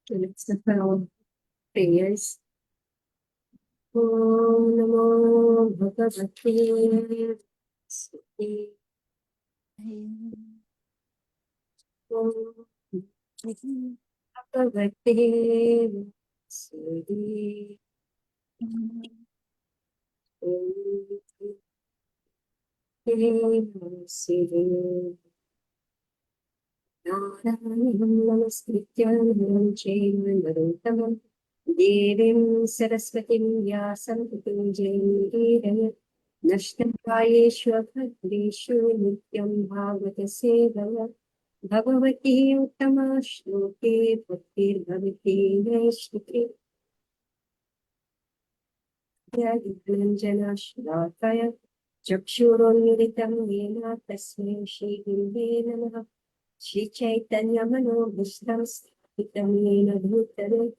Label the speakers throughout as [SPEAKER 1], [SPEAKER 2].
[SPEAKER 1] Let's start our prayers. Om Namo Bhagavate Vasudevaya. Om Bhagavate Vasudevaya. Om Vasudevaya. Narayanam Namaskritya Naram Chaiva Narottamam Devim Saraswatim Vyasam Tato Jayamudire Nashtamkayeshu Bhadreshu Nityam Bhagavata Sevaya Bhagavati Uttama Shloke Bhaktir Bhavati Vaishnuke Yadidhanjana Shrakaya Chakshurunmilitam Yena Tasmai Shri Gurave Namaha Shri Chaitanya Manobhishtam Sthitam Yena Bhutale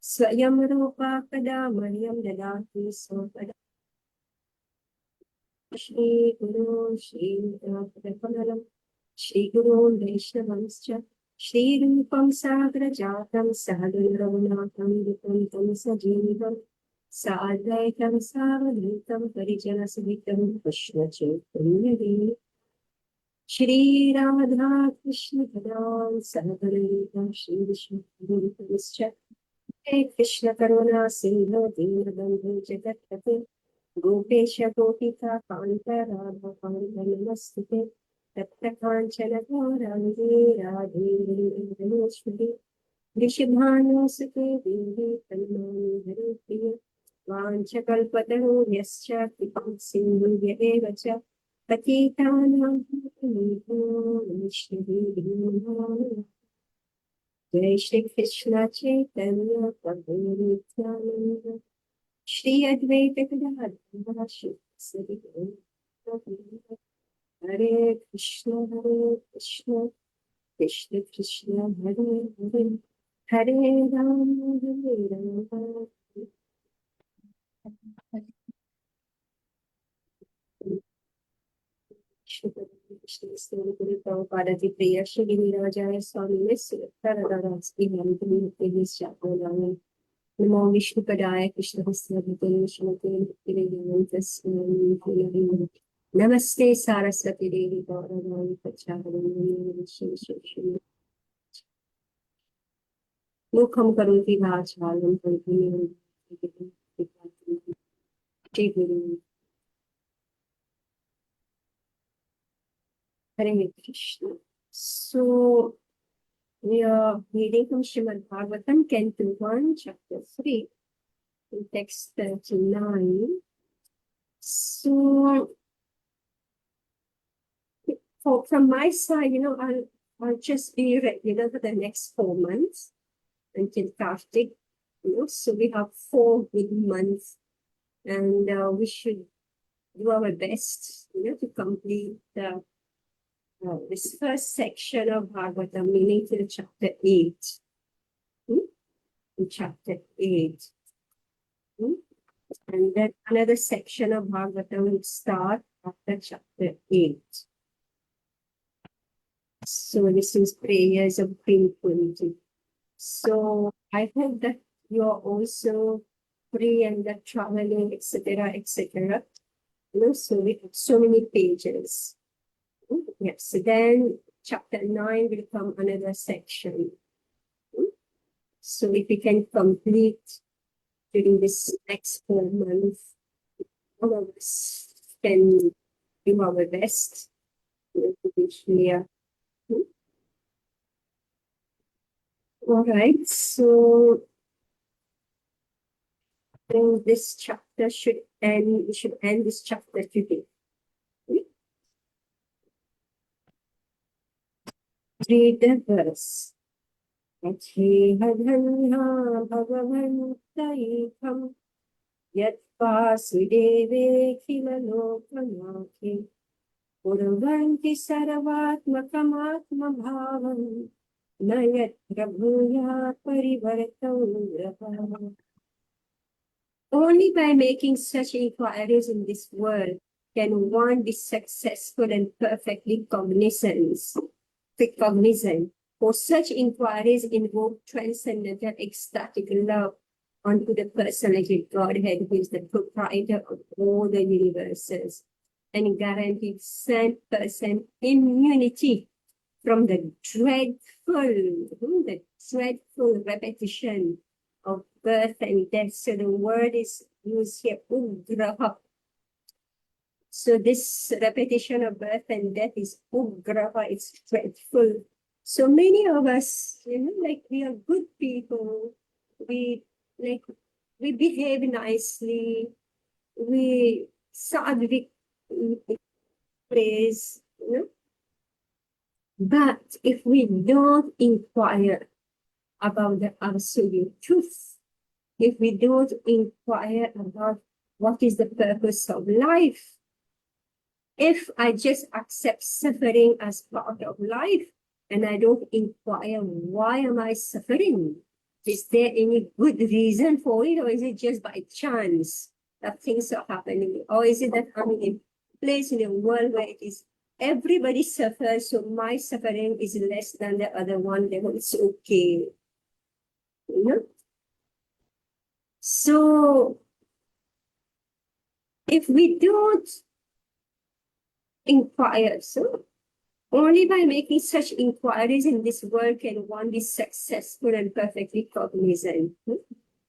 [SPEAKER 1] Swayam Rupa Kada Maryam Dadati Sopada Shri Guru Shri Radhakamalam Shri Guru Vaishnavamscha Shri Rupam Sagra Jatam Sahadana Raghunatham Vitam Tam Sajeevam Sadvaitam Savadvitam Parijana Sahitam Krishna Chaitanya Shri Radha Krishna Padam Sahagarita Shri Vishnu Purusha Hey Krishna Karuna Sindhu Dinabandhu Jagatpate Gopesha Gopika Kanta Radha Kanta Namastute Tatta Kanchana Gauranga Radhe Vrindavaneshwari Vrishabhanu Sute Devi Tanmani Haripriya Vanchakalpataru Yascha Kripam Sindhu Vyadevacha Patitanam Vishnu Jai Shri Krishna Chaitanya Prabhu Nityananda Shri Advaita Gadadhara Shri Sadhguru Hare Krishna Krishna Krishna Hare Hare Hare Rama Prabhupada ji Priya Shri Girirajaya Swami Taradara Namo Vishnu Padaya Krishna Hasnavate Shrimate Bhaktivedanta Namaste Saraswati Devi Gauravani Pachavani Shri Mukham Karoti Vachalam Purvini Shri Guru Hare Krishna. So we are reading from Srimad Bhagavatam, Canto 1, Chapter 3, in text 39. So, from my side, I'll just be regular for the next 4 months until Kartik. So we have 4 good months, and we should do our best, to complete this first section of Bhagavatam, meaning till chapter 8. In chapter 8. And then another section of Bhagavatam will start after chapter 8. So this is prayers of Queen Kunti. So I hope that you are also free and that traveling, etc., etc. So we have so many pages. Yes, so then chapter 9 will come another section. So if we can complete during this next 4 months, all of us can do our best to be clear. All right, so then this chapter should end, we should end this chapter today. Read the verse. Bhagavantaikham Yat Vasudeve Khilalokanakhe Purvanti Sarvatmakamatma Bhavam Nayat Prabhuya Parivartauraha. Only by making such inquiries in this world can one be successful and perfectly cognizant. For such inquiries invoke transcendental ecstatic love unto the personality Godhead, who is the proprietor of all the universes, and guaranteed 100% immunity from the dreadful repetition of birth and death. So the word is used here, ugraha. So this repetition of birth and death is ugraha, it's dreadful. So many of us, like we are good people, we behave nicely, we sadhvik praise, But if we don't inquire about the absolute truth, if we don't inquire about what is the purpose of life, if I just accept suffering as part of life and I don't inquire why am I suffering, is there any good reason for it, or is it just by chance that things are happening, or is it that I'm in a place in a world where it is everybody suffers, so my suffering is less than the other one, then it's okay. So if we don't inquire, so only by making such inquiries in this world can one be successful and perfectly cognizant.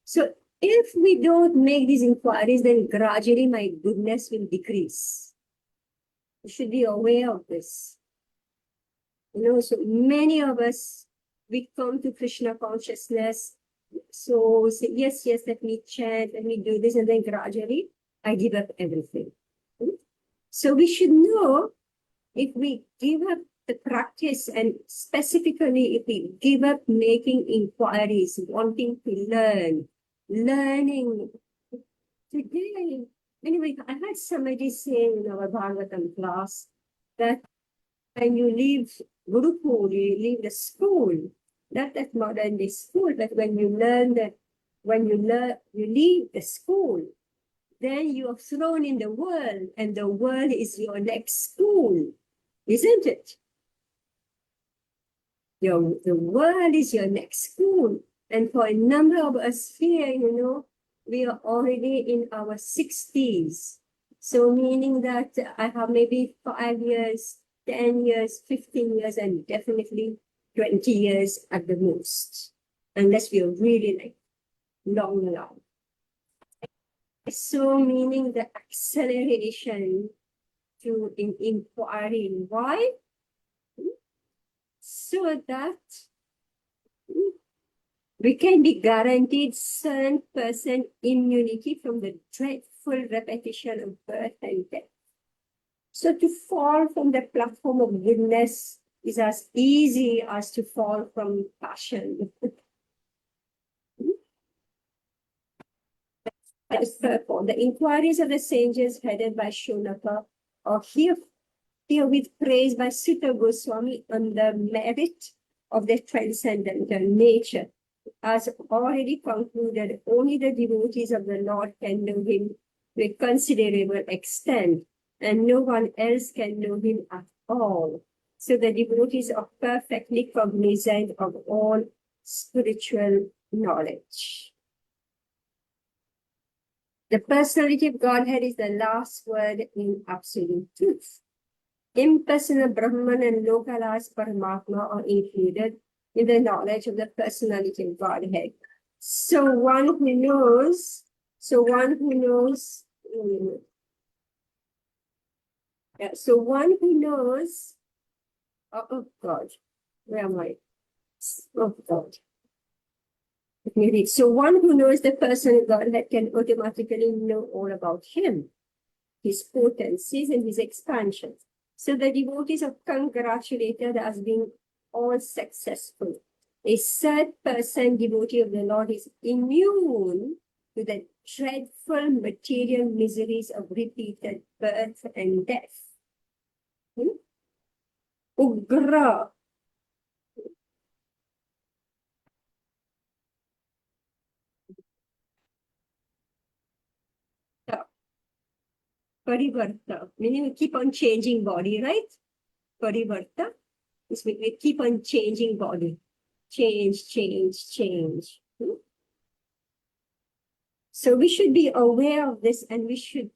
[SPEAKER 1] So if we don't make these inquiries, then gradually my goodness will decrease. You should be aware of this. So many of us, we come to Krishna consciousness. So say, yes, let me chant, let me do this, and then gradually I give up everything. So we should know if we give up the practice, and specifically if we give up making inquiries, wanting to learning today. Anyway, I had somebody say in our Bhagavatam class that when you leave Gurukul, you leave the school, not that modern day school, but when you leave the school, then you are thrown in the world, and the world is your next school, isn't it? The world is your next school. And for a number of us here, we are already in our 60s. So meaning that I have maybe 5 years, 10 years, 15 years, and definitely 20 years at the most, unless we are really long. So meaning the acceleration to inquiry. Why? So that we can be guaranteed 100% immunity from the dreadful repetition of birth and death. So to fall from the platform of goodness is as easy as to fall from passion. The inquiries of the sages headed by Shunaka are herewith praised by Sutta Goswami on the merit of their transcendental nature. As already concluded, only the devotees of the Lord can know him to a considerable extent, and no one else can know him at all. So the devotees are perfectly cognizant of all spiritual knowledge. The personality of Godhead is the last word in absolute truth. Impersonal Brahman and localized Paramatma are included in the knowledge of the personality of Godhead. So one who knows, oh God, where am I? Oh God. Let me read. So one who knows the person of Godhead can automatically know all about him, his potencies and his expansions. So the devotees are congratulated as being all successful. A 100% devotee of the Lord is immune to the dreadful material miseries of repeated birth and death. Ugra. Parivarta, meaning we keep on changing body, right? Parivarta is we keep on changing body. Change, change, change. So we should be aware of this and we should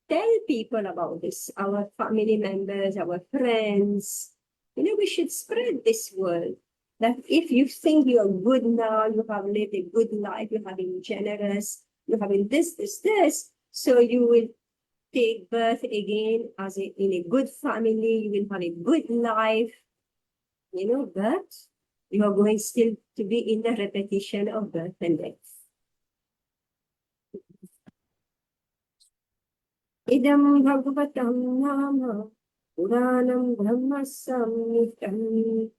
[SPEAKER 1] tell people about this, our family members, our friends. We should spread this word that if you think you are good now, you have lived a good life, you have been generous, you have been this, so you will take birth again in a good family, you will have a good life, but you are going still to be in the repetition of birth and death. Idam bhagavatam nama puranam brahma samhitam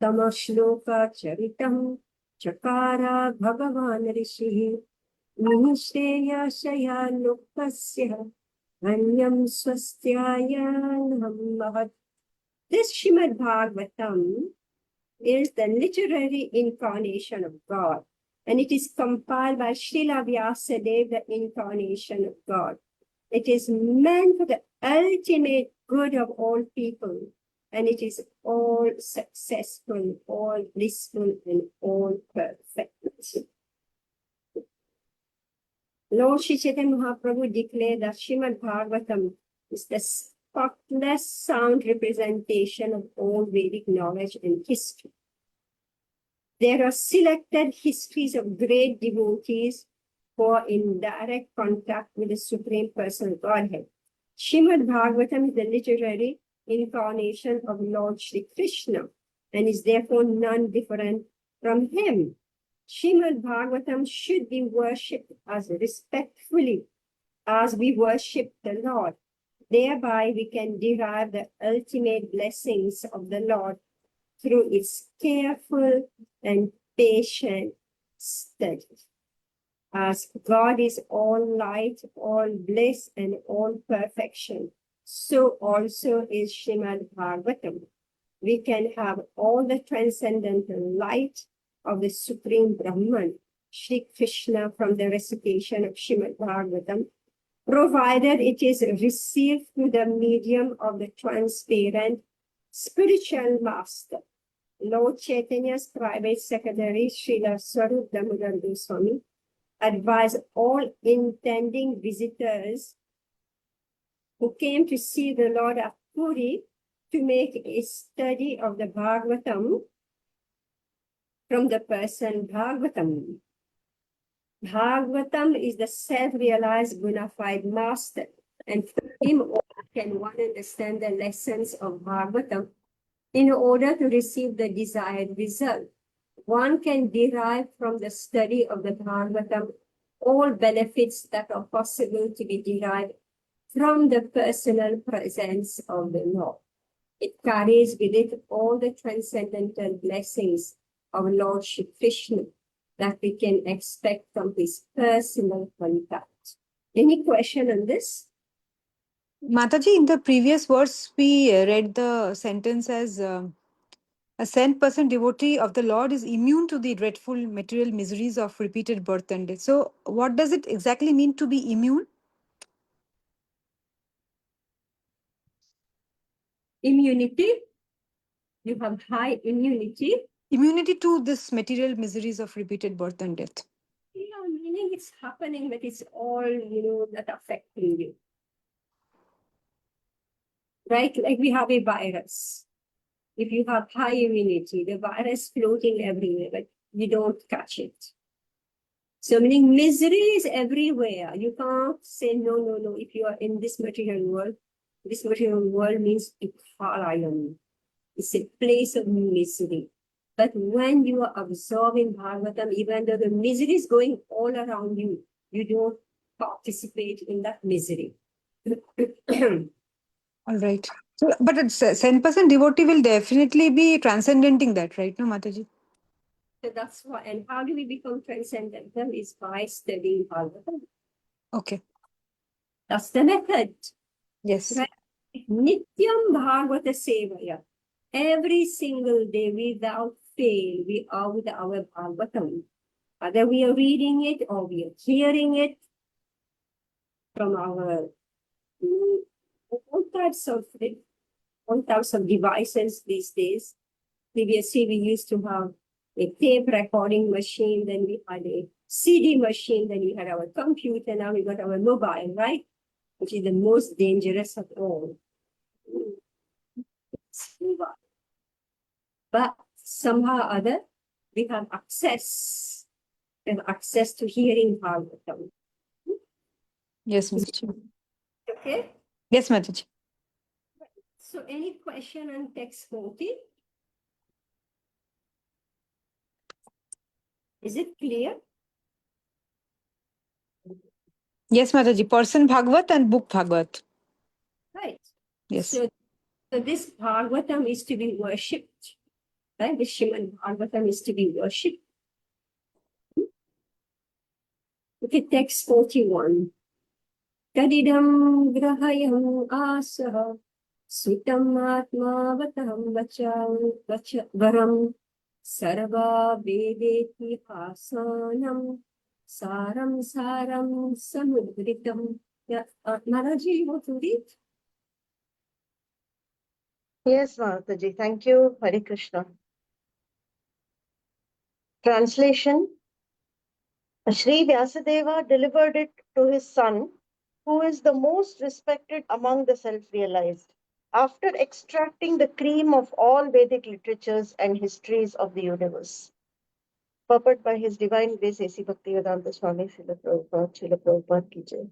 [SPEAKER 1] tamashloka charitam chakara bhagavan rishi nishreya shayanukasya anyam swastyayanam mahat. This Srimad Bhagavatam is the literary incarnation of God, and it is compiled by Srila Vyasadeva, the incarnation of God. It is meant for the ultimate good of all people, and it is all successful, all blissful, and all perfect. Lord Shri Chaitanya Mahaprabhu declared that Srimad Bhagavatam is the spotless sound representation of all Vedic knowledge and history. There are selected histories of great devotees who are in direct contact with the Supreme Personal Godhead. Srimad Bhagavatam is the literary incarnation of Lord Shri Krishna and is therefore none different from him. Srimad Bhagavatam should be worshipped as respectfully as we worship the Lord. Thereby we can derive the ultimate blessings of the Lord through its careful and patient study. As God is all light, all bliss, and all perfection, so also is Srimad Bhagavatam. We can have all the transcendental light of the Supreme Brahman, Shri Krishna, from the recitation of Srimad Bhagavatam, provided it is received through the medium of the transparent spiritual master. Lord Chaitanya's private secretary, Srila Swarup Damodar Goswami, advised all intending visitors who came to see the Lord of Puri to make a study of the Bhagavatam from the person Bhagavatam. Bhagavatam is the self-realized bona fide master, and through him can one understand the lessons of Bhagavatam in order to receive the desired result. One can derive from the study of the Bhagavatam all benefits that are possible to be derived from the personal presence of the Lord. It carries with it all the transcendental blessings of Lord Shri Krishna that we can expect from his personal contact. Any question on this?
[SPEAKER 2] Mataji, in the previous verse, we read the sentence as a 100% devotee of the Lord is immune to the dreadful material miseries of repeated birth and death. So, what does it exactly mean to be immune?
[SPEAKER 1] Immunity. You have high immunity.
[SPEAKER 2] Immunity to this material miseries of repeated birth and death.
[SPEAKER 1] Yeah, meaning it's happening, but it's all, not affecting you. Right? Like we have a virus. If you have high immunity, the virus floating everywhere, but you don't catch it. So meaning misery is everywhere. You can't say no. If you are in this material world means Ikalayam. It's a place of misery. But when you are absorbing Bhagavatam, even though the misery is going all around you, you don't participate in that misery.
[SPEAKER 2] All right. So, but it's 10% devotee will definitely be transcendenting that, right? No, Mataji?
[SPEAKER 1] So that's why, and how do we become transcendental is by studying Bhagavatam.
[SPEAKER 2] Okay.
[SPEAKER 1] That's the method.
[SPEAKER 2] Yes.
[SPEAKER 1] Right? Nityam Bhagavata Sevaya. Every single day without fail, we are with our Bhagavatam. Whether we are reading it or we are hearing it from our mm, all types of devices these days. Previously, we used to have a tape recording machine, then we had a CD machine, then we had our computer, now we got our mobile, right? Which is the most dangerous of all. It's mobile. But somehow or other, we have access. We have access to hearing Bhagavatam.
[SPEAKER 2] Yes, Mataji.
[SPEAKER 1] Okay?
[SPEAKER 2] Yes, Mataji.
[SPEAKER 1] So any question on text 40? Is it clear?
[SPEAKER 2] Yes, Mataji. Person Bhagavad and book Bhagavad.
[SPEAKER 1] Right.
[SPEAKER 2] Yes.
[SPEAKER 1] So this Bhagavatam is to be worshipped. Right? The Srimad Bhagavatam is to be worshipped. Look at text 41. Tadidam grahayam asaha sutam atmavataham varam sarva vedeti hasanam saram samudritam. Yeah, Maraji, you want to read?
[SPEAKER 3] Yes, Mataji. Thank you. Hare Krishna. Translation. Sri Vyasadeva delivered it to his son, who is the most respected among the self-realized, after extracting the cream of all Vedic literatures and histories of the universe. Purport by His Divine Grace A.C. Bhaktivedanta Swami Srila Prabhupada Ki Jai.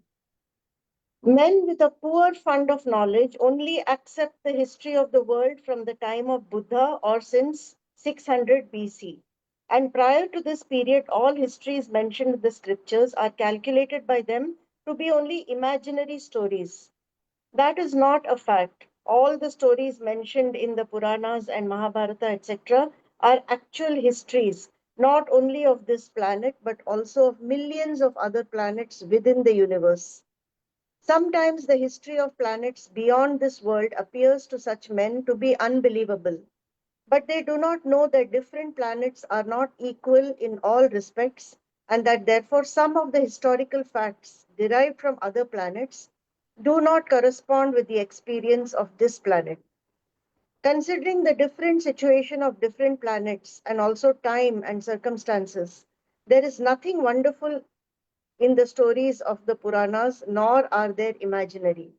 [SPEAKER 3] Men with a poor fund of knowledge only accept the history of the world from the time of Buddha or since 600 BC. And prior to this period, all histories mentioned in the scriptures are calculated by them to be only imaginary stories. That is not a fact. All the stories mentioned in the Puranas and Mahabharata, etc., are actual histories, not only of this planet, but also of millions of other planets within the universe. Sometimes the history of planets beyond this world appears to such men to be unbelievable. But they do not know that different planets are not equal in all respects, and that therefore some of the historical facts derived from other planets do not correspond with the experience of this planet. Considering the different situation of different planets and also time and circumstances, there is nothing wonderful in the stories of the Puranas, nor are they imaginary.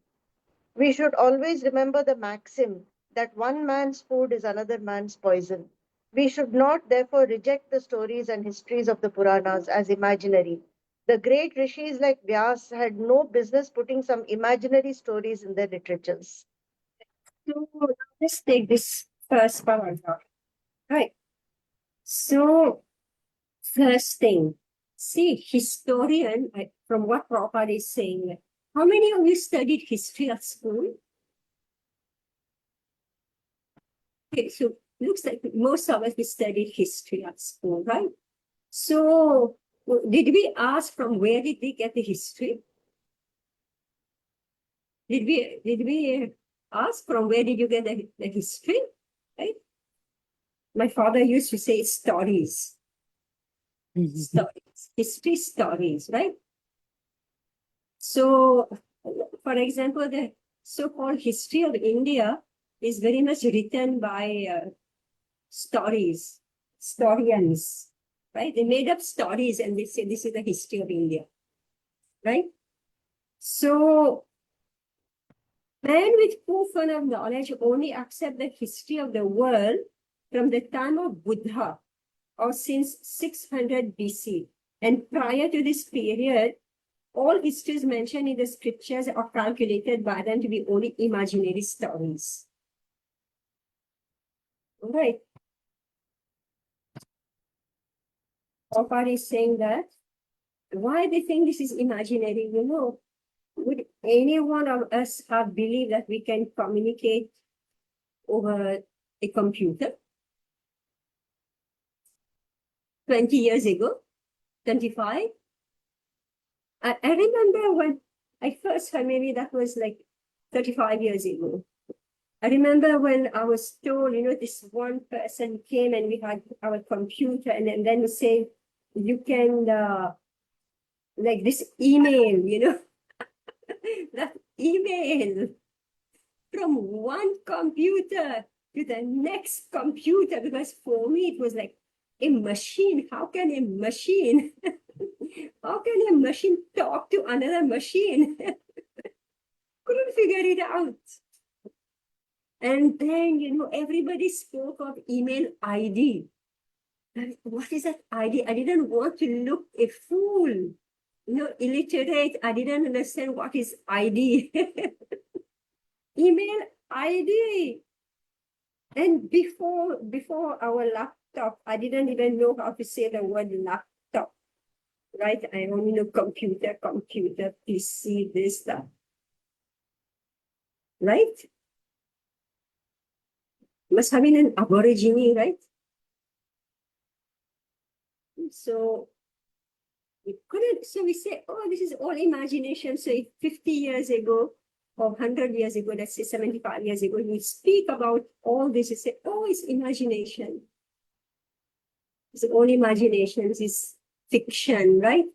[SPEAKER 3] We should always remember the maxim that one man's food is another man's poison. We should not therefore reject the stories and histories of the Puranas as imaginary. The great rishis like Vyas had no business putting some imaginary stories in their literatures.
[SPEAKER 1] So let's take this first paragraph. Right. So first thing, see, historian, from what Prabhupada is saying, how many of you studied history at school? Okay, so looks like most of us we studied history at school, right? So did we ask from where did we get the history? Did we ask from where did you get the history? Right? My father used to say stories. Stories, history stories, right? So, for example, the so-called history of India is very much written by stories, historians, right? They made up stories and they say this is the history of India, right? So, men with full fund of knowledge only accept the history of the world from the time of Buddha or since 600 BC. And prior to this period, all histories mentioned in the scriptures are calculated by them to be only imaginary stories. All right. Prabhupada is saying that why they think this is imaginary, you know, would any one of us have believed that we can communicate over a computer 20 years ago, 25? I remember when I first heard, maybe that was like 35 years ago. I remember when I was told, you know, this one person came and we had our computer and then we say, you can, like this email, you know, email from one computer to the next computer, because for me it was like a machine. How can a machine, how can a machine talk to another machine? Couldn't figure it out. And then, everybody spoke of email ID. And what is that ID? I didn't want to look a fool, illiterate. I didn't understand what is ID. Email ID. And before our laptop, I didn't even know how to say the word laptop, right? I only know computer, PC, this, that, right? Must have been an Aborigine, right? So we say, oh, this is all imagination. So if 50 years ago or 100 years ago, let's say 75 years ago, you speak about all this, you say, oh, it's imagination. It's all imagination, it's fiction, right?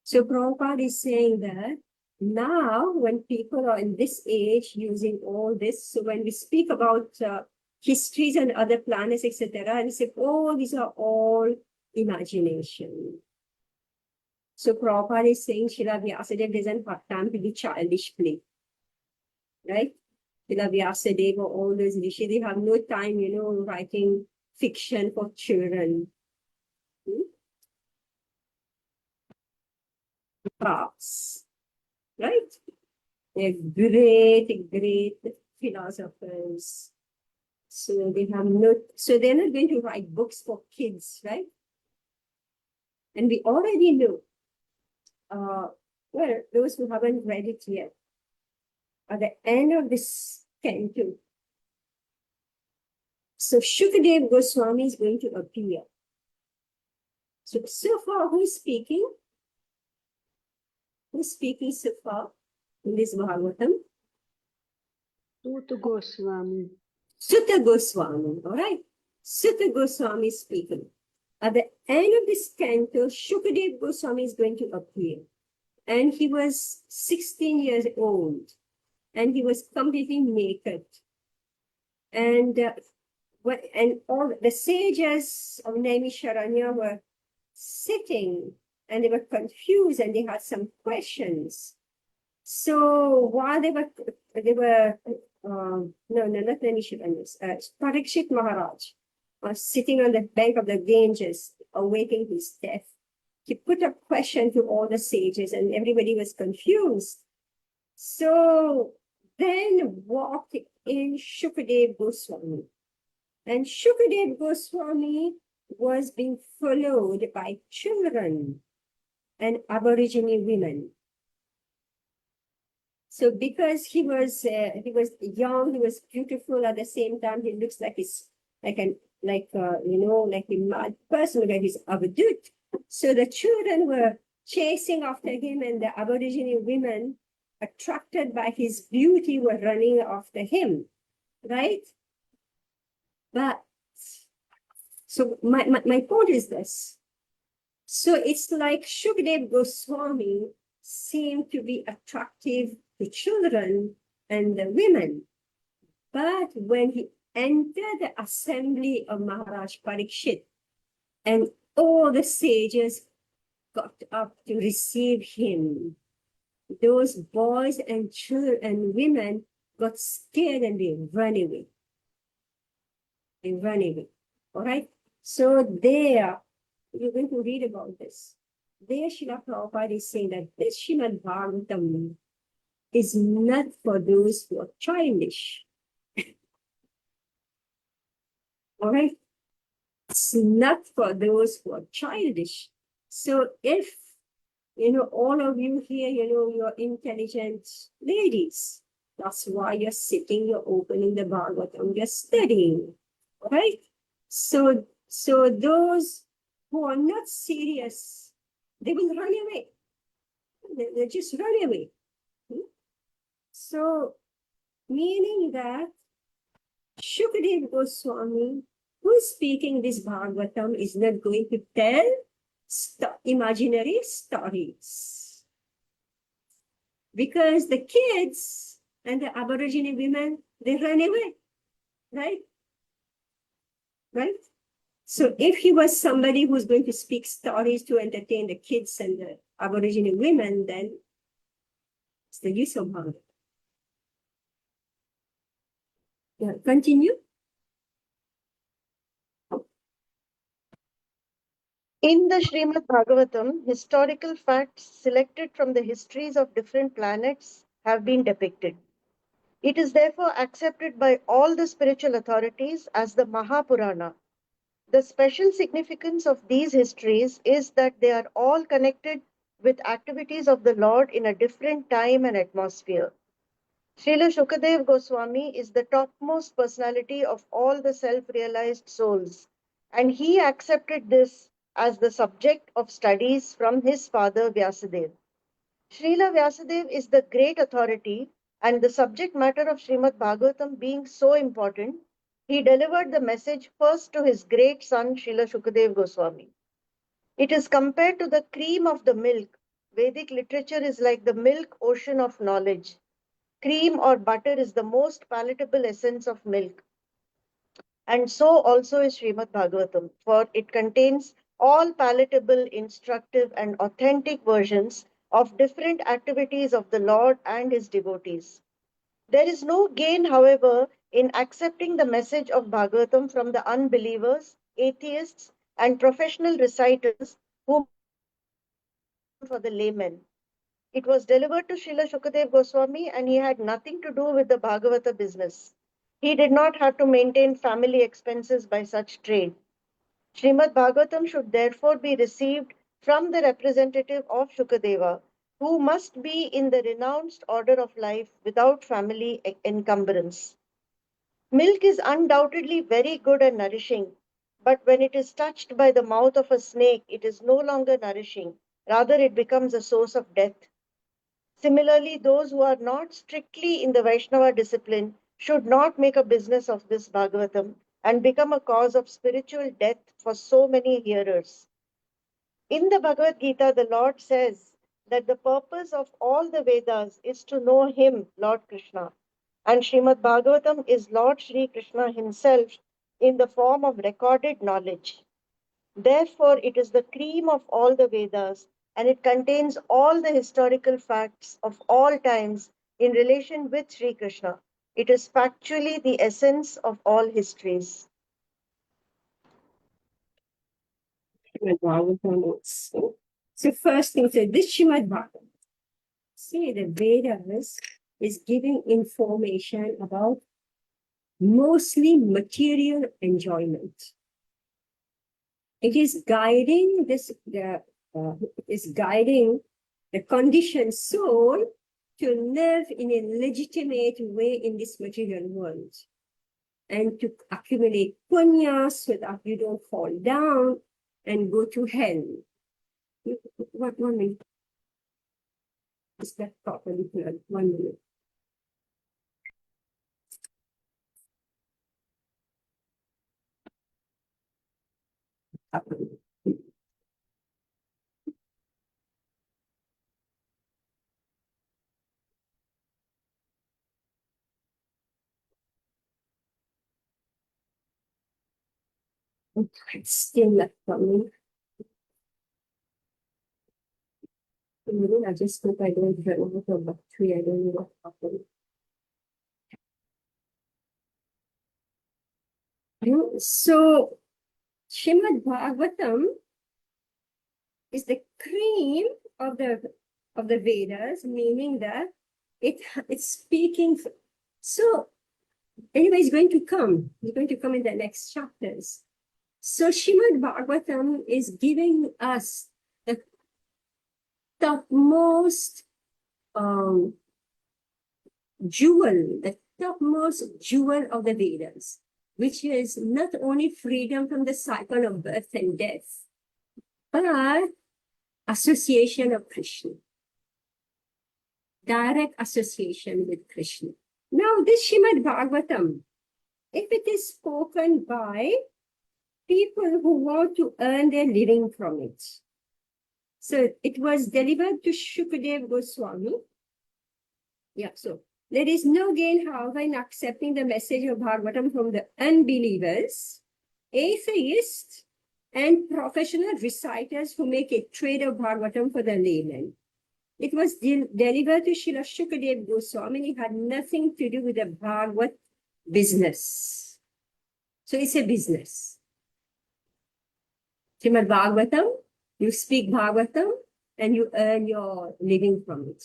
[SPEAKER 1] So Prabhupada is saying that now when people are in this age using all this, so when we speak about histories and other planets, etc., and we say, oh, these are all imagination. So Prabhupada is saying Srila Vyasadeva doesn't have time to do childish play, right? Srila Vyasadeva, all those rishis, they have no time, writing fiction for children. Paths, right? They're great philosophers. So they're not going to write books for kids, right? And we already know, well, those who haven't read it yet, at the end of this canto, so Shukadev Goswami is going to appear. So far, who is speaking? Who's speaking so far in this Bhagavatam?
[SPEAKER 4] Sutta Goswami.
[SPEAKER 1] Sutta Goswami, all right? Sutta Goswami is speaking. At the end of this canto, Shukadev Goswami is going to appear. And he was 16 years old. And he was completely naked. And all the sages of Naimisharanya were sitting, and they were confused, and they had some questions. So while not Naimisharanya, Parikshit Maharaj was sitting on the bank of the Ganges, awaiting his death. He put a question to all the sages, and everybody was confused. So then walked in Shukadev Goswami. And Shukadev Goswami was being followed by children and Aborigine women. So because he was young, he was beautiful, at the same time he looks like a mad person, like he's avadut. So the children were chasing after him, and the Aborigine women, attracted by his beauty, were running after him, right? But so my point is this. So it's like Shukadev Goswami seemed to be attractive to children and the women. But when he entered the assembly of Maharaj Parikshit, and all the sages got up to receive him, those boys and children and women got scared and they ran away. They ran away. All right? So there, you're going to read about this. There, Srila Prabhupada is saying that this Srimad Bhagavatam is not for those who are childish. All right? It's not for those who are childish. So if, all of you here, you're intelligent ladies, that's why you're sitting, you're opening the Bhagavatam, you're studying. All right? So those who are not serious, they will run away. They just run away. So, meaning that Shukadev Goswami, who is speaking this Bhagavatam, is not going to tell imaginary stories. because the kids and the Aborigine women, they ran away, right? Right? So if he was somebody who's going to speak stories to entertain the kids and the Aborigine women, then it's the use of Bhagavatam. Yeah, continue.
[SPEAKER 3] In the Srimad Bhagavatam, historical facts selected from the histories of different planets have been depicted. It is therefore accepted by all the spiritual authorities as the Mahapurana. The special significance of these histories is that they are all connected with activities of the Lord in a different time and atmosphere. Srila Shukadev Goswami is the topmost personality of all the self-realized souls, and he accepted this as the subject of studies from his father Vyasadeva. Srila Vyasadeva is the great authority, and the subject matter of Srimad Bhagavatam being so important, he delivered the message first to his great son Srila Shukadev Goswami. It is compared to the cream of the milk. Vedic literature is like the milk ocean of knowledge. Cream or butter is the most palatable essence of milk. And so also is Srimad Bhagavatam, for it contains all palatable, instructive, and authentic versions of different activities of the Lord and his devotees. There is no gain, however, in accepting the message of Bhagavatam from the unbelievers, atheists, and professional reciters who for the laymen. It was delivered to Srila Shukadev Goswami and he had nothing to do with the Bhagavata business. He did not have to maintain family expenses by such trade. Srimad Bhagavatam should therefore be received from the representative of Shukadeva, who must be in the renounced order of life without family encumbrance. Milk is undoubtedly very good and nourishing, but when it is touched by the mouth of a snake, it is no longer nourishing. Rather, it becomes a source of death. Similarly, those who are not strictly in the Vaishnava discipline should not make a business of this Bhagavatam and become a cause of spiritual death for so many hearers. In the Bhagavad Gita, the Lord says that the purpose of all the Vedas is to know Him, Lord Krishna. And Srimad Bhagavatam is Lord Sri Krishna himself in the form of recorded knowledge. Therefore, it is the cream of all the Vedas and it contains all the historical facts of all times in relation with Sri Krishna. It is factually the essence of all histories.
[SPEAKER 1] Srimad Bhagavatam also. So first thing, so this Srimad Bhagavatam, see the Vedas is giving information about mostly material enjoyment. It is guiding the conditioned soul to live in a legitimate way in this material world and to accumulate punya so that you don't fall down and go to hell. What 1 minute? Is that properly clear? 1 minute. It's still not coming. I just hope I don't run out of battery. I don't know what happened. So, Srimad Bhagavatam is the cream of the Vedas, meaning that it's speaking. So, anyway, it's going to come. It's going to come in the next chapters. So, Srimad Bhagavatam is giving us the topmost jewel, the topmost jewel of the Vedas, which is not only freedom from the cycle of birth and death, but association of Krishna, direct association with Krishna. Now, this Srimad Bhagavatam, if it is spoken by people who want to earn their living from it. So it was delivered to Shukadev Goswami, Yeah, so there is no gain, however, in accepting the message of Bhagavatam from the unbelievers, atheists, and professional reciters who make a trade of Bhagavatam for the layman. It was delivered to Srila Shukadev Goswami. It had nothing to do with the Bhagavat business. So it's a business. Srimad Bhagavatam, you speak Bhagavatam and you earn your living from it.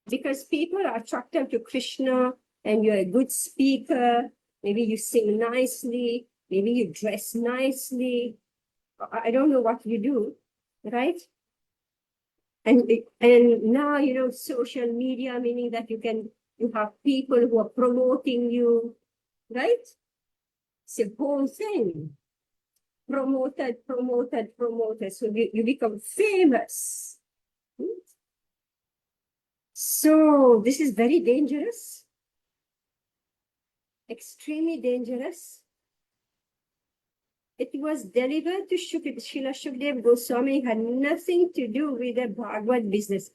[SPEAKER 1] Because people are attracted to Krishna and you're a good speaker, maybe you sing nicely, maybe you dress nicely. I don't know what you do, right? And now, you know, social media, meaning that you have people who are promoting you, right? It's a whole thing. Promoted. So you become famous. So this is very dangerous. Extremely dangerous. It was delivered to Srila Shukdev Goswami. It had nothing to do with the Bhagavad business.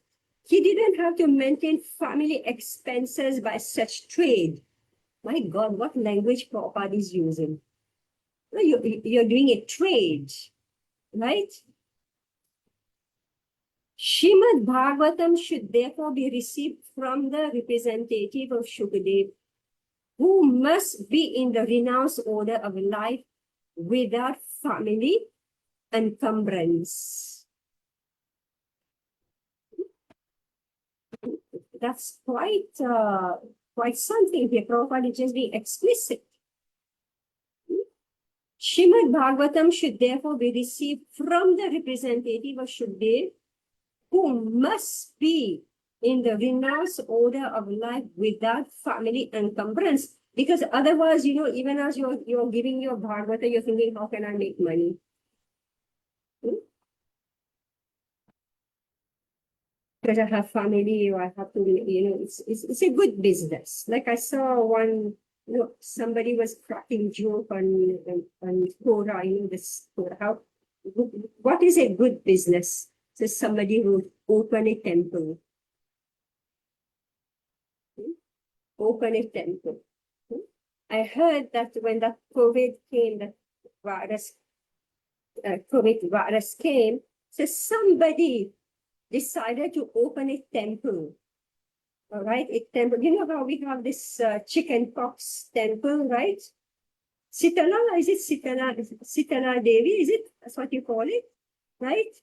[SPEAKER 1] He didn't have to maintain family expenses by such trade. My God, what language Prabhupada is using? You're doing a trade, right? Shrimad Bhagavatam should therefore be received from the representative of Shukadev, who must be in the renounced order of life without family encumbrance. That's quite something here. Prabhupada is just being explicit. Shrimad Bhagavatam should therefore be received from the representative of Shukadev, who must be in the renounced order of life without family encumbrance. Because otherwise, you know, even as you're giving your Bhagavata, you're thinking, how can I make money? Because I have family, or I have to, you know, it's a good business. Like I saw one, you know, somebody was cracking joke on Torah, you know, this Torah. How, what is a good business? So somebody who open a temple. Open a temple. I heard that when the COVID came, the virus, COVID virus came, so somebody decided to open a temple. All right, a temple. You know how we have this chicken pox temple, right? Sitala, is it Sitala? Sitala Devi, is it? That's what you call it, right?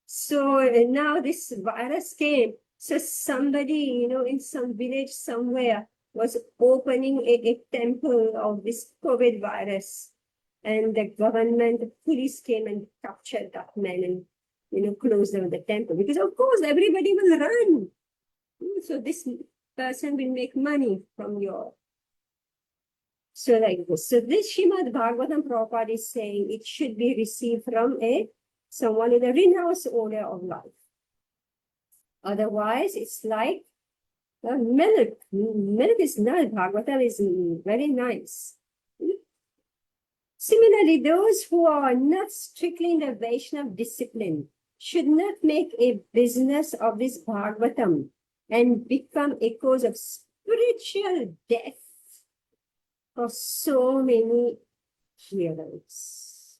[SPEAKER 1] So now this virus came. So somebody, you know, in some village somewhere was opening a temple of this COVID virus. And the government, the police came and captured that man and, you know, closed down the temple. Because of course, everybody will run. So this person will make money from your... So like this. So this Srimad Bhagavatam Prabhupada is saying it should be received from someone in a renounced order of life. Otherwise, it's like milk. Milk is not, Bhagavatam is very nice. Similarly, those who are not strictly in the Vaishnava discipline should not make a business of this Bhagavatam and become a cause of spiritual death for so many hearers.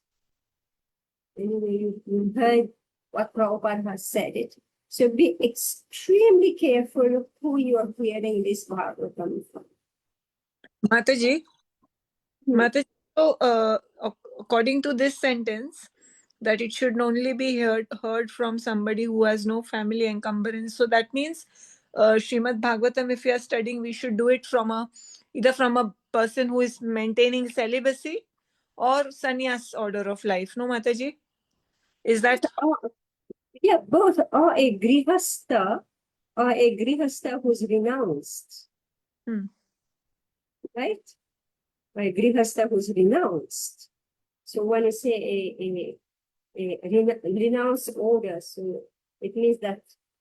[SPEAKER 1] Anyway, you heard what Prabhupada has said it. So be extremely careful of who you are hearing this Bhagavatam from.
[SPEAKER 4] Mataji, Mataji, so according to this sentence, that it should only be heard from somebody who has no family encumbrance. So that means Srimad Bhagavatam, if we are studying, we should do it from either from a person who is maintaining celibacy or sannyas order of life. No, Mataji? Is that?
[SPEAKER 1] Yeah, both. Or a grihastha who's renounced. Right? Or a grihastha who's renounced. So when you say a renounced order, so it means that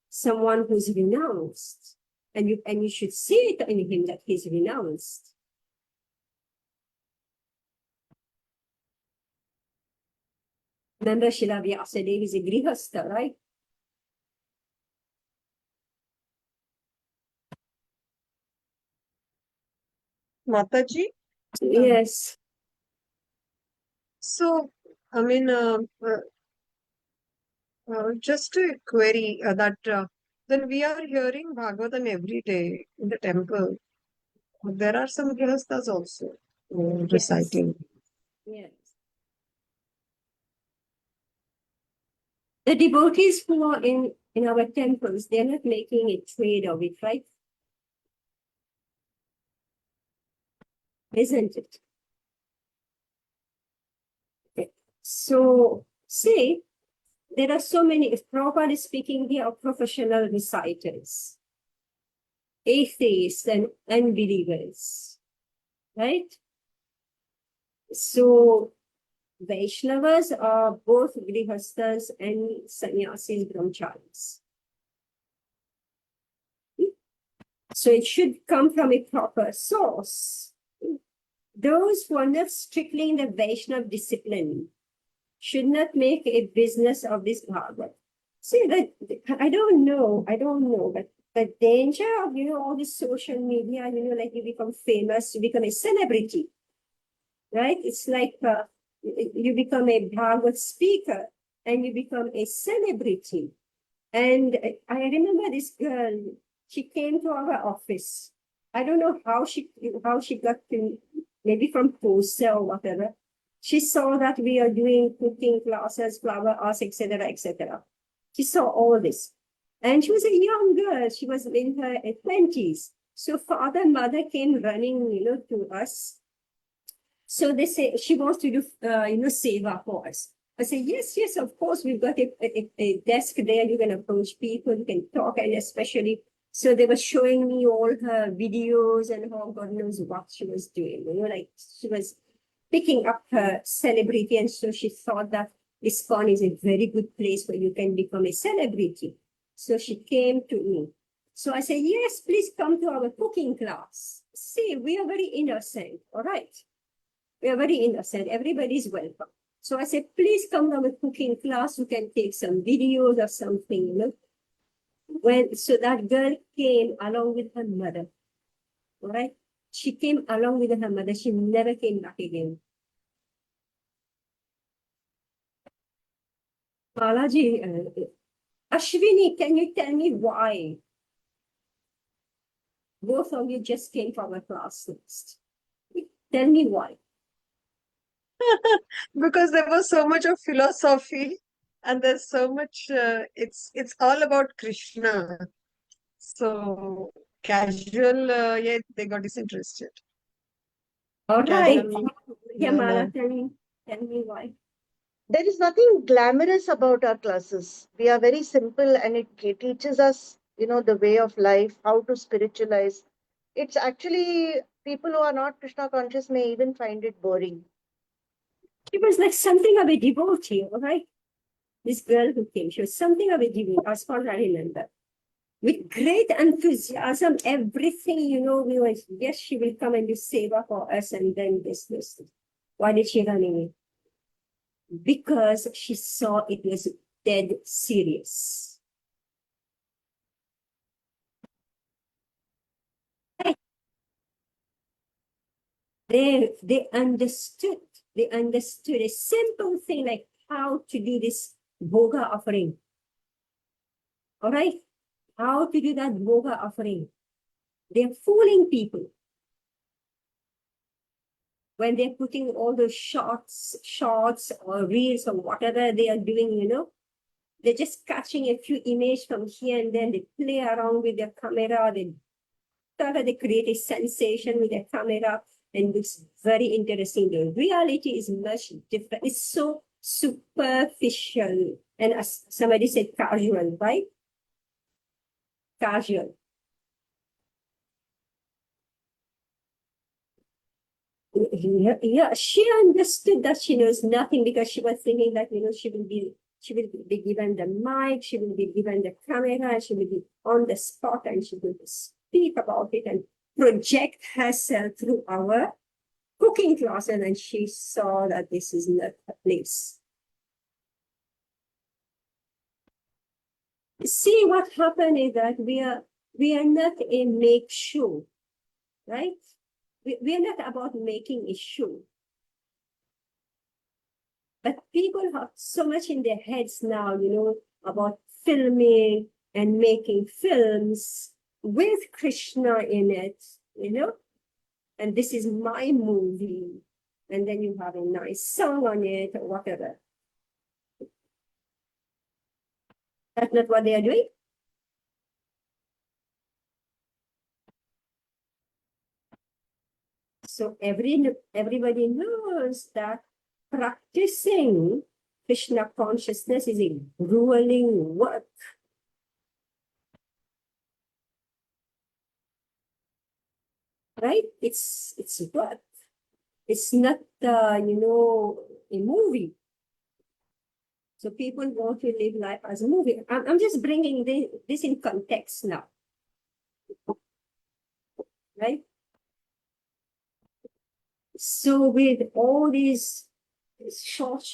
[SPEAKER 1] someone who's renounced, and you should see it in him that he's renounced. Remember, Srila Vyasadeva is a Grihastha, right?
[SPEAKER 5] Mataji,
[SPEAKER 1] Yes.
[SPEAKER 5] so I mean, just a query that then we are hearing Bhagavatam every day in the temple. There are some grihasthas also reciting.
[SPEAKER 1] Yes. The devotees who are in our temples, they're not making a trade of it, right? Isn't it? Okay. So, see, there are so many, if Prabhupada is speaking here of professional reciters, atheists and unbelievers, right? So, Vaishnavas are both grihasthas and sannyasis, brahmacharis. So it should come from a proper source. Those who are not strictly in the Vaishnava discipline should not make a business of this Bhagavad. See, that I don't know, but the danger of, all this social media, like you become famous, you become a celebrity, right? It's like you become a Bhagavad speaker and you become a celebrity. And I remember this girl, she came to our office. I don't know how she got to, maybe from Posa or whatever. She saw that we are doing cooking classes, flower arts, etc., etc. She saw all this. And she was a young girl. She was in her 20s. So father and mother came running, to us. So they say she wants to do, seva for us. I say, yes, of course, we've got a desk there. You can approach people, you can talk, and especially, so they were showing me all her videos and how God knows what she was doing. Like she was picking up her celebrity, and so she thought that ISKCON is a very good place where you can become a celebrity. So she came to me. So I said, yes, please come to our cooking class. See, we are very innocent, all right? We are very innocent. Everybody is welcome. So I said, please come to our cooking class. You can take some videos or something, So that girl came along with her mother. All right. She came along with her mother. She never came back again. Balaji, Ashwini, can you tell me why both of you just came from a class next? Tell me why.
[SPEAKER 5] Because there was so much of philosophy and there's so much it's all about Krishna, so casual yeah, they got disinterested.
[SPEAKER 1] All right.
[SPEAKER 5] Casual,
[SPEAKER 1] Yeah,
[SPEAKER 5] no.
[SPEAKER 1] Mala, tell me why.
[SPEAKER 3] There is nothing glamorous about our classes. We are very simple and it teaches us, the way of life, how to spiritualize. It's actually people who are not Krishna conscious may even find it boring.
[SPEAKER 1] She was like something of a devotee, all right? This girl who came, she was something of a devotee, as far as I remember. With great enthusiasm, everything, we were, yes, she will come and do seva for us and then this. Why did she run away? Because she saw it was dead serious. They understood a simple thing like how to do this bhoga offering. All right? How to do that bhoga offering. They're fooling people. When they're putting all those shots or reels or whatever they are doing, they're just catching a few images from here and then they play around with their camera, they create a sensation with their camera and it's very interesting. The reality is much different. It's so superficial and as somebody said, casual, right? Casual. Yeah, she understood that she knows nothing because she was thinking that, she will be given the mic, she will be given the camera, she will be on the spot and she will speak about it and project herself through our cooking class. And then she saw that this is not a place. See, what happened is that we are not a make show, right? We are not about making a show. But people have so much in their heads now, about filming and making films with Krishna in it, and this is my movie. And then you have a nice song on it or whatever. That's not what they are doing. So everybody knows that practicing Krishna consciousness is a grueling work. Right? It's work. It's not, a movie. So people want to live life as a movie. I'm just bringing this in context now. Right? So with all these short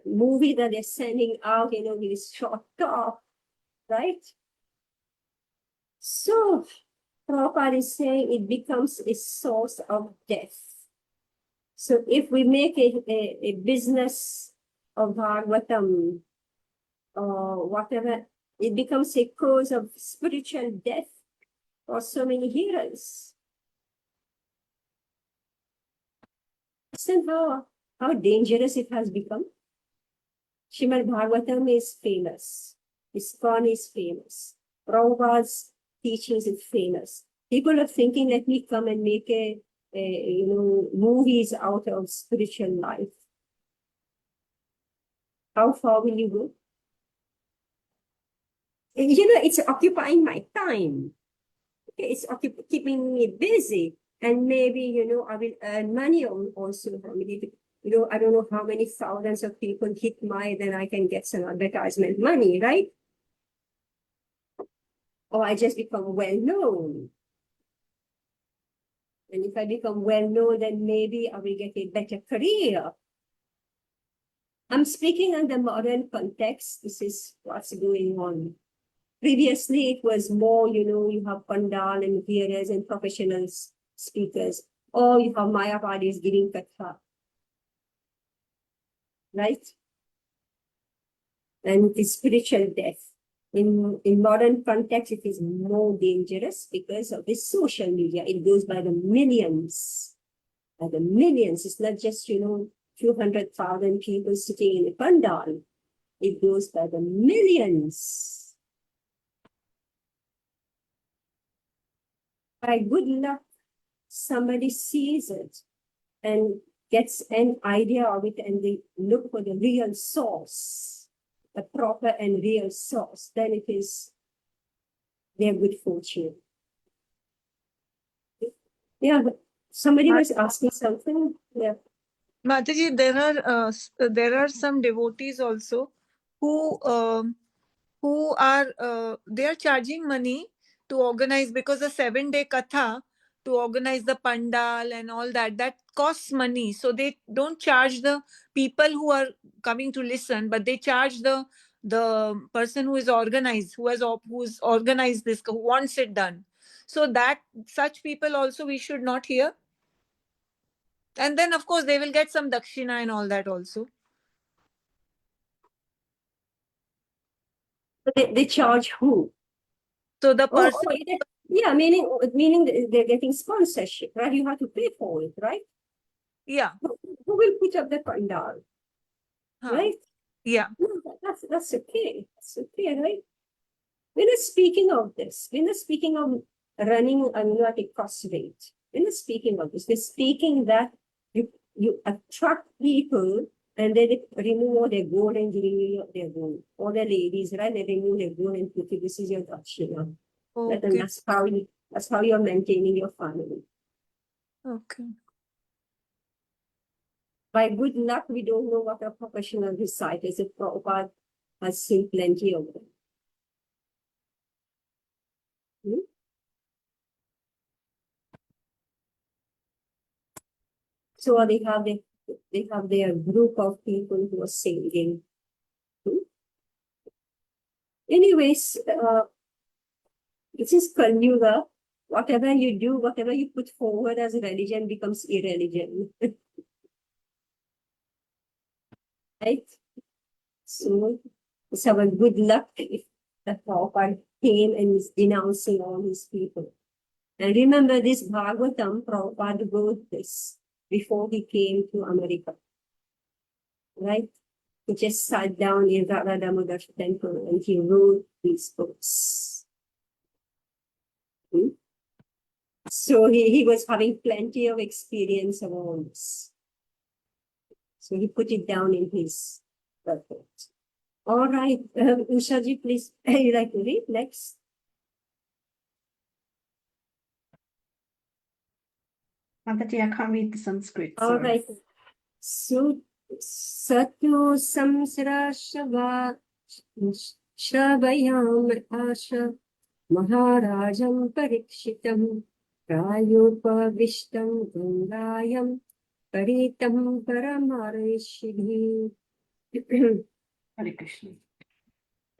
[SPEAKER 1] movie that they're sending out, these short talk, right? So Prabhupada is saying it becomes a source of death. So if we make a business of Bhagavatam or whatever, it becomes a cause of spiritual death for so many hearers. Listen how dangerous it has become. Srimad Bhagavatam is famous. ISKCON is famous. Prabhupada's teachings is famous. People are thinking, let me come and make movies out of spiritual life. How far will you go? It's occupying my time. Okay, it's keeping me busy. And maybe, I will earn money also from it. I don't know how many thousands of people hit then I can get some advertisement money, right? Or I just become well known. And if I become well known, then maybe I will get a better career. I'm speaking in the modern context. This is what's going on. Previously, it was more, you have pandal and hearers and professional speakers. Or you have Mayavadis giving katha. Right? And it is spiritual death. In modern context, it is more dangerous because of this social media. It goes by the millions. By the millions. It's not just, few 100,000 people sitting in a pandal. It goes by the millions. By good luck, somebody sees it and gets an idea of it and they look for the real source, the proper and real source, then it is their good fortune. Yeah, but somebody was asking something. Yeah.
[SPEAKER 4] Mataji, there are some devotees also who are they are charging money to organize, because a 7-day katha, to organize the pandal and all that costs money. So they don't charge the people who are coming to listen, but they charge the person who is organized, who's organized this, who wants it done. So that such people also we should not hear. And then of course they will get some dakshina and all that also.
[SPEAKER 1] They charge who?
[SPEAKER 4] So the person,
[SPEAKER 1] yeah, meaning they're getting sponsorship, right? You have to pay for it, right?
[SPEAKER 4] yeah.
[SPEAKER 1] Who will put up the pandal, right?
[SPEAKER 4] Yeah.
[SPEAKER 1] No, that's okay. That's okay, right? We're not speaking of this. We're not speaking of running at a cost rate. We're not speaking of this. We're speaking that you attract people and then they remove all their gold and renew their gold. All the ladies, right? They remove their gold and put it, this is your dakshina. And
[SPEAKER 4] Okay.
[SPEAKER 1] that's how you're maintaining your family.
[SPEAKER 4] Okay.
[SPEAKER 1] By good luck, we don't know what a professional reciters if Prabhupada has seen plenty of them. So they have their group of people who are singing. Anyways, this is Kali-yuga. Whatever you do, whatever you put forward as religion becomes irreligion. Right? So it's our good luck if the Prabhupada came and is denouncing all these people. And remember this Bhagavatam, Prabhupada wrote this before he came to America. Right? He just sat down in Radha Damodar temple and he wrote these books. So he was having plenty of experience of all this. So he put it down in his report. All right, Ushaji, please, you like to read next?
[SPEAKER 6] Mataji, I can't read the Sanskrit.
[SPEAKER 1] All
[SPEAKER 6] Sorry.
[SPEAKER 1] right. So, Satyo Samsara Shava Shravayam Asha Maharajam Parikshitam Prayopavishtam Gangayam Paritam Paramarishidhi.
[SPEAKER 6] Hare Krishna.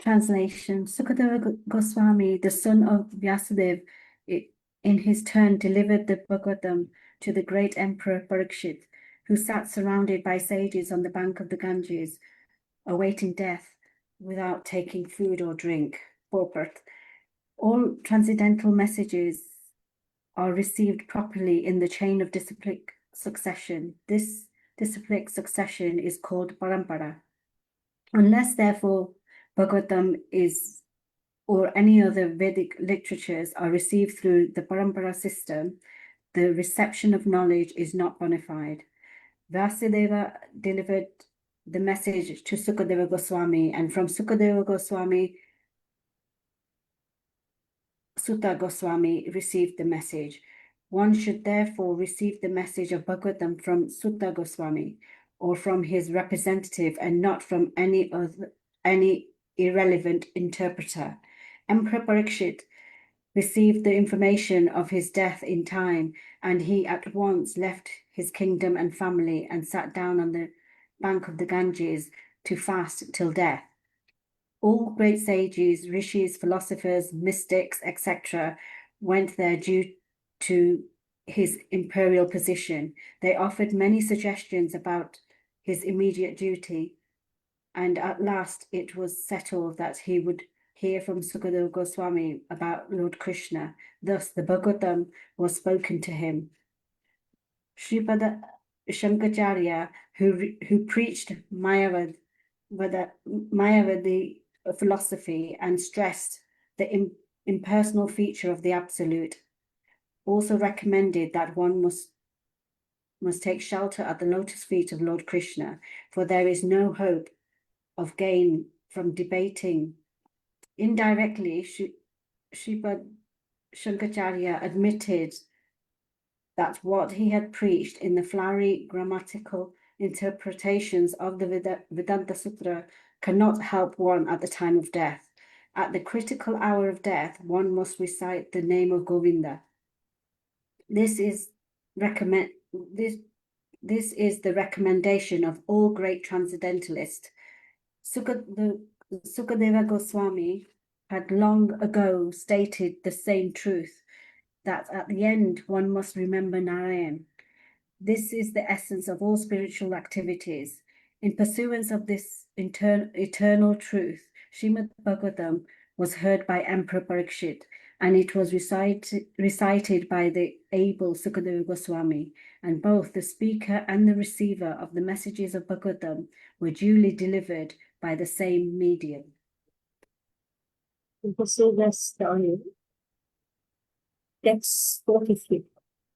[SPEAKER 6] Translation. Sukadeva Goswami, the son of Vyasadeva, in his turn delivered the Bhagavatam to the great emperor Parikshit, who sat surrounded by sages on the bank of the Ganges, awaiting death without taking food or drink. Purport. All transcendental messages are received properly in the chain of disciplic succession. This disciplic succession is called parampara. Unless, therefore, Bhagavatam is or any other Vedic literatures are received through the parampara system, the reception of knowledge is not bona fide. Vyasadeva delivered the message to Sukadeva Goswami, and from Sukadeva Goswami, Sutta Goswami received the message. One should therefore receive the message of Bhagavatam from Sutta Goswami or from his representative and not from any irrelevant interpreter. Emperor Parikshit received the information of his death in time, and he at once left his kingdom and family and sat down on the bank of the Ganges to fast till death. All great sages, rishis, philosophers, mystics, etc., went there due to his imperial position. They offered many suggestions about his immediate duty, and at last it was settled that he would hear from Sukadeva Goswami about Lord Krishna. Thus the Bhagavatam was spoken to him. Sripada Shankaracharya, who preached Mayavadi philosophy and stressed the impersonal feature of the Absolute, also recommended that one must take shelter at the lotus feet of Lord Krishna, for there is no hope of gain from debating. Indirectly, Sripad Shankaracharya admitted that what he had preached in the flowery grammatical interpretations of the Vedanta Sutra cannot help one at the time of death. At the critical hour of death, one must recite the name of Govinda. This is the recommendation of all great transcendentalists. Sukadeva Goswami had long ago stated the same truth, that at the end one must remember Narayan. This is the essence of all spiritual activities. In pursuance of this eternal truth, Srimad Bhagavatam was heard by Emperor Parikshit, and it was recited by the able Sukadeva Goswami, and both the speaker and the receiver of the messages of Bhagavatam were duly delivered by the same medium.
[SPEAKER 1] So that's text 43.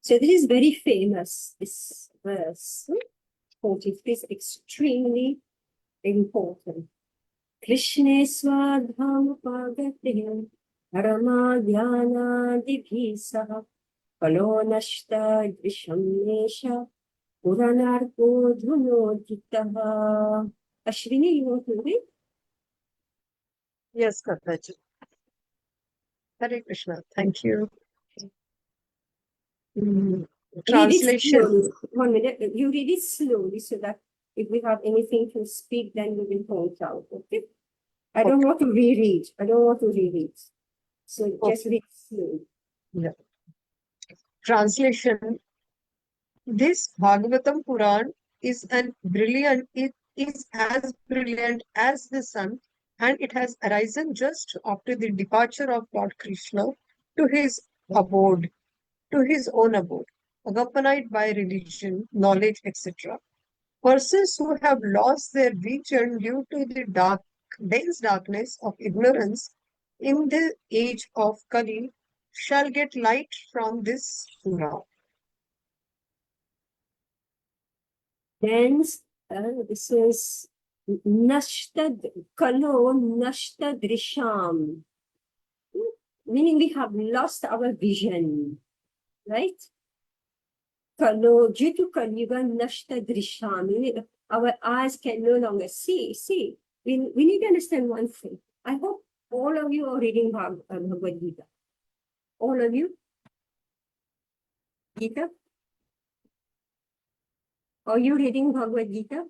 [SPEAKER 1] So this is very famous, this verse. 43 is extremely important. Krishne swadham pagate paramadhyana saha palo nashta drishamnesha puranarko dhunoditaha. Ashwini, you want to read?
[SPEAKER 5] Yes, Mataji. Hare Krishna. Thank you.
[SPEAKER 1] Read it
[SPEAKER 5] Translation.
[SPEAKER 1] slowly. 1 minute. You read it slowly so that if we have anything to speak, then we will point out. Okay. I don't want to reread. I don't want to reread. So just
[SPEAKER 5] Okay.
[SPEAKER 1] read slow.
[SPEAKER 5] Translation. This Bhagavatam Puran is it is as brilliant as the sun, and it has arisen just after the departure of Lord Krishna to his abode, to his own abode, accompanied by religion, knowledge, etc. Persons who have lost their vision due to the dense darkness of ignorance in the age of Kali shall get light from this Surah.
[SPEAKER 1] Then this is Nashtad Kalo Nashtad Risham. Meaning we have lost our vision. Right? Kalo, due to Kaliuga Nashtad Risham. Meaning our eyes can no longer see. See, we need to understand one thing. I hope all of you are reading Bhagavad Gita. All of you? Gita? Are you reading Bhagavad Gita?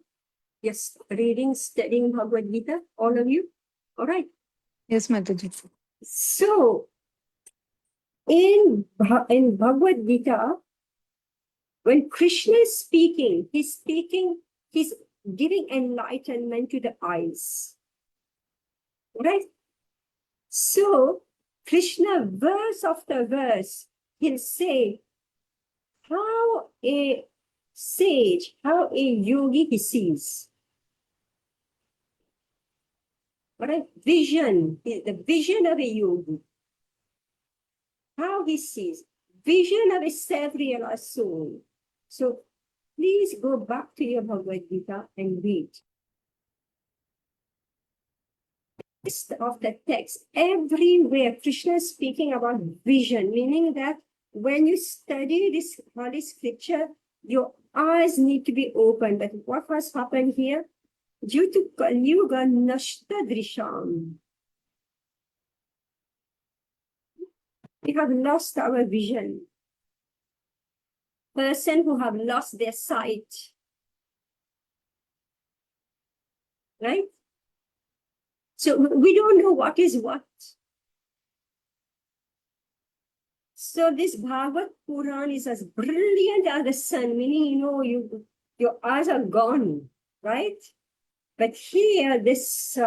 [SPEAKER 1] Yes, reading, studying Bhagavad Gita, all of you? All right.
[SPEAKER 2] Yes, Mataji.
[SPEAKER 1] So, in Bhagavad Gita, when Krishna is speaking, he's giving enlightenment to the eyes. Right? So, Krishna, verse after verse, he'll say how a sage, how a yogi he sees. Right? Vision, the vision of a yogi. How he sees. Vision of a self-realized soul. So please go back to your Bhagavad Gita and read. List of the text. Everywhere Krishna is speaking about vision, meaning that when you study this Holy Scripture, your eyes need to be open. But what has happened here? Due to Kali Yuga Nashtadrisham, we have lost our vision. Person who have lost their sight. Right? So we don't know what is what. So this Bhagavad Puran is as brilliant as the sun, meaning, your eyes are gone, right? But here, this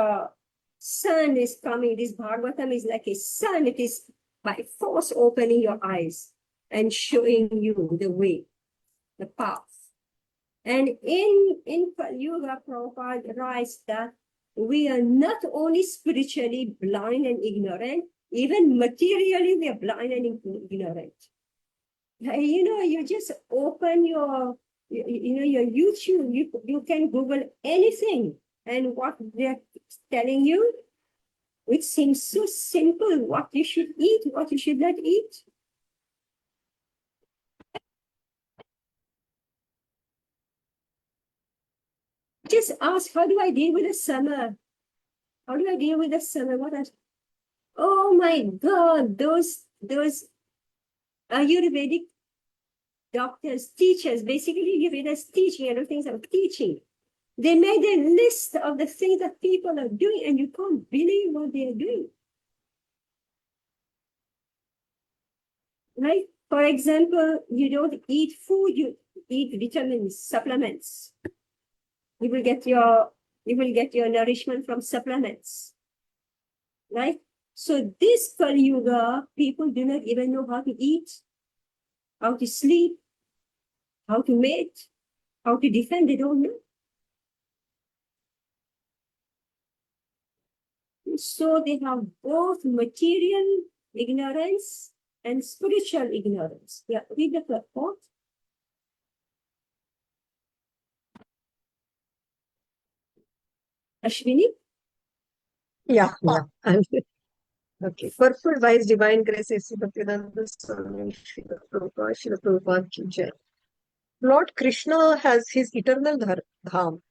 [SPEAKER 1] sun is coming, this Bhagavatam is like a sun. It is by force opening your eyes and showing you the way, the path. And in Kali Yuga, Prabhupada writes that we are not only spiritually blind and ignorant, even materially we are blind and ignorant. You just open your YouTube, you can Google anything, and what they're telling you, which seems so simple, what you should eat, what you should not eat. Just ask, how do I deal with the summer? How do I deal with the summer? Oh my God, those Ayurvedic doctors, teachers, basically Ayurveda's teaching, and things are teaching. They made a list of the things that people are doing, and you can't believe what they are doing. Right? For example, you don't eat food, you eat vitamins, supplements. You will get your nourishment from supplements. Right? So this Kali Yuga, people do not even know how to eat, how to sleep, how to mate, how to defend, they don't know. So they have both material ignorance and spiritual ignorance. Yeah, read the purport. Ashwini?
[SPEAKER 5] Yeah. Okay. Purpose wise divine grace is Bhaktivedanta Swami Srila Prabhupada ki jai. Lord Krishna has his eternal dham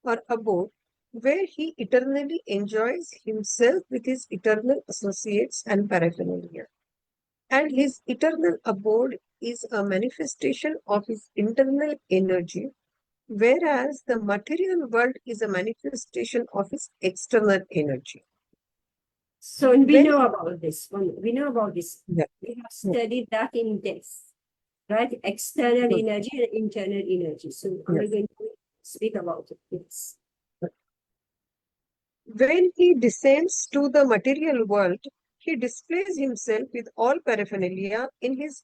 [SPEAKER 5] or abode where he eternally enjoys himself with his eternal associates and paraphernalia. And his eternal abode is a manifestation of his internal energy, whereas the material world is a manifestation of his external energy.
[SPEAKER 1] So we
[SPEAKER 5] When-
[SPEAKER 1] know about this one. We know about this.
[SPEAKER 5] Yeah.
[SPEAKER 1] We have studied that in depth, right? External
[SPEAKER 5] Good.
[SPEAKER 1] energy and internal energy. So I'm
[SPEAKER 5] Yes.
[SPEAKER 1] going to speak about it. Yes.
[SPEAKER 5] When he descends to the material world, he displays himself with all paraphernalia in his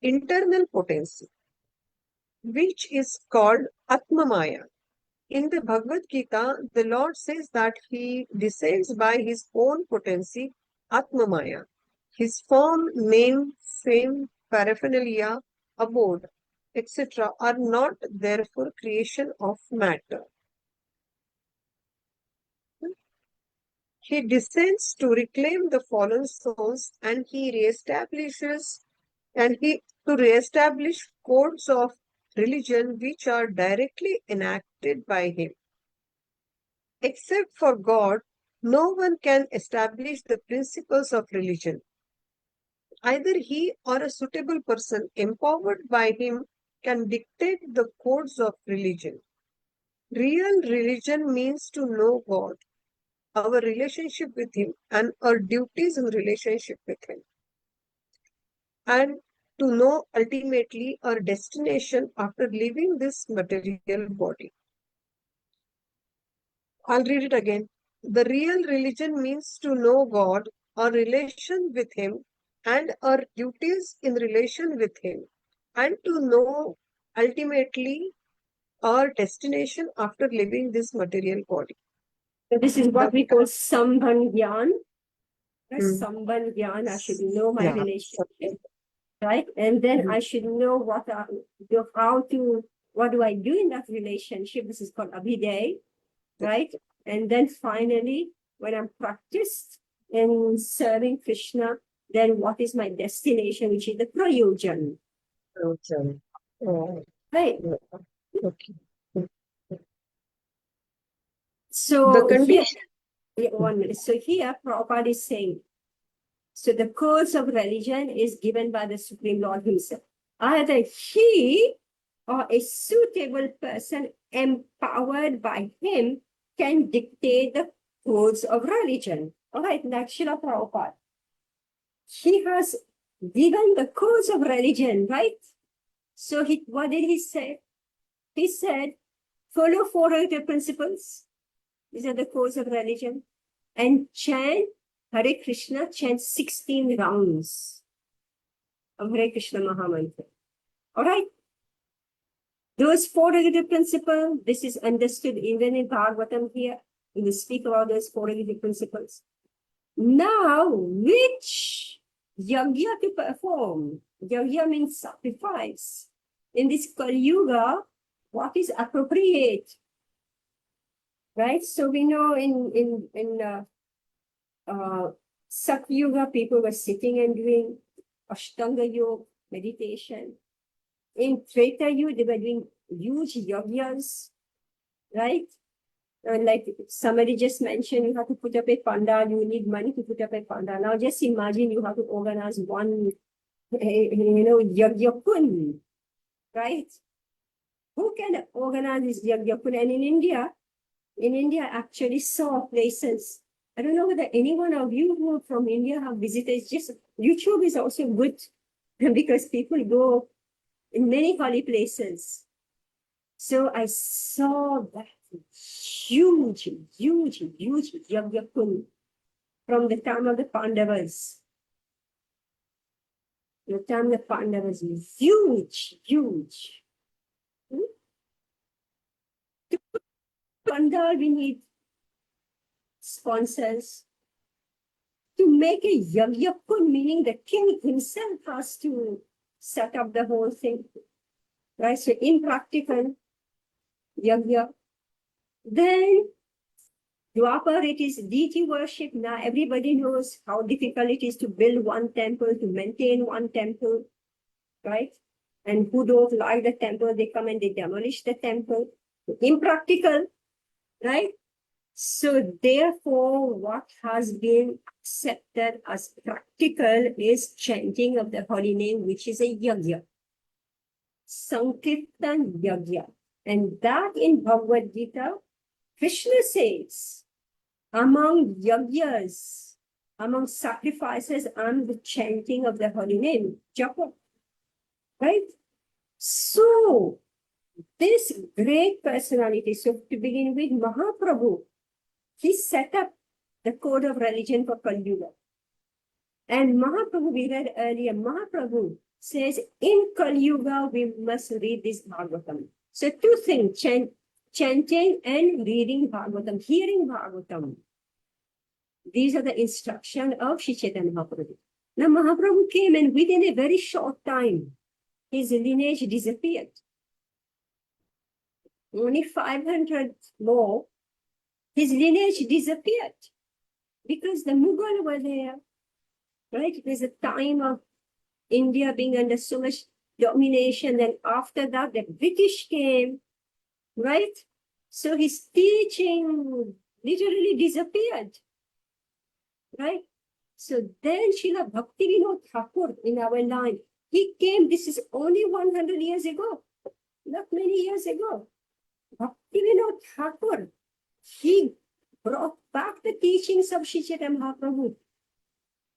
[SPEAKER 5] internal potency, which is called Atmamaya. In the Bhagavad Gita, the Lord says that he descends by his own potency, Atmamaya. His form, name, fame, paraphernalia, abode, etc. are not therefore creation of matter. He descends to reclaim the fallen souls and he to reestablish codes of religion which are directly enacted by him. Except for God, no one can establish the principles of religion. Either he or a suitable person empowered by him can dictate the codes of religion. Real religion means to know God, our relationship with him, and our duties in relationship with him, and to know ultimately our destination after leaving this material body. I'll read it again. The real religion means to know God, our relation with him, and our duties in relation with him, and to know ultimately our destination after leaving this material body.
[SPEAKER 1] So this is what we call Sambandh Gyan.
[SPEAKER 5] Hmm.
[SPEAKER 1] Sambandh Gyan, I should know my
[SPEAKER 5] Yeah.
[SPEAKER 1] relationship, right? And then I should know what do I do in that relationship? This is called Abhiday, right? And then finally, when I'm practiced in serving Krishna, then what is my destination, which is the Prayojan,
[SPEAKER 5] Okay. Oh,
[SPEAKER 1] right?
[SPEAKER 5] okay.
[SPEAKER 1] So
[SPEAKER 5] The condition.
[SPEAKER 1] here, 1 minute. So here, Prabhupada is saying, so the course of religion is given by the Supreme Lord himself. Either he or a suitable person empowered by him can dictate the codes of religion. All right, like Srila Prabhupada. He has given the codes of religion, right? So what did he say? He said, follow 4 other principles. These are the codes of religion. And chant Hare Krishna, chant 16 rounds of Hare Krishna Mahamantra. All right? Those 4 negative principles, this is understood even in Bhagavatam here. We will speak about those 4 negative principles. Now, which yajna to perform? Yajna means sacrifice. In this Kali Yuga, what is appropriate? Right? So we know in Satyuga, people were sitting and doing Ashtanga Yoga, meditation. In Treta Yuga, they were doing huge yajnas, right? And like somebody just mentioned, you have to put up a pandal, you need money to put up a pandal. Now just imagine you have to organize one, yajna kun, right? Who can organize this yajna kun? And in India, actually saw places. I don't know whether any one of you who are from India have visited. Just YouTube is also good because people go in many holy places. So I saw that huge yajna kun from the time of the Pandavas. The time of the Pandavas, huge. To put pandal, we need sponsors. To make a yajna kun, meaning the king himself has to set up the whole thing. Right? So impractical yajna. Then Dwapar, it is deity worship. Now everybody knows how difficult it is to build one temple, to maintain one temple, right? And who don't like the temple, they come and they demolish the temple. Impractical, right? So therefore, what has been accepted as practical is chanting of the holy name, which is a yajna. Sankirtan yajna. And that in Bhagavad Gita, Krishna says, among yajnas, among sacrifices and the chanting of the holy name, japa. Right? So, this great personality, so to begin with, Mahaprabhu, he set up the code of religion for Kali Yuga. And Mahaprabhu, we read earlier, Mahaprabhu says, in Kali Yuga, we must read this Bhagavatam. So two things, chanting and reading Bhagavatam, hearing Bhagavatam. These are the instruction of Shri Chaitanya Mahaprabhu. Now Mahaprabhu came and within a very short time, his lineage disappeared. Only 500 more, his lineage disappeared because the Mughal were there, right? There's a time of India being under so much domination. Then after that, the British came, right? So his teaching literally disappeared, right? So then Srila Bhaktivinoda Thakur in our line, he came, this is only 100 years ago, not many years ago. Bhaktivinoda Thakur, he brought back the teachings of Shri Chaitanya Mahaprabhu.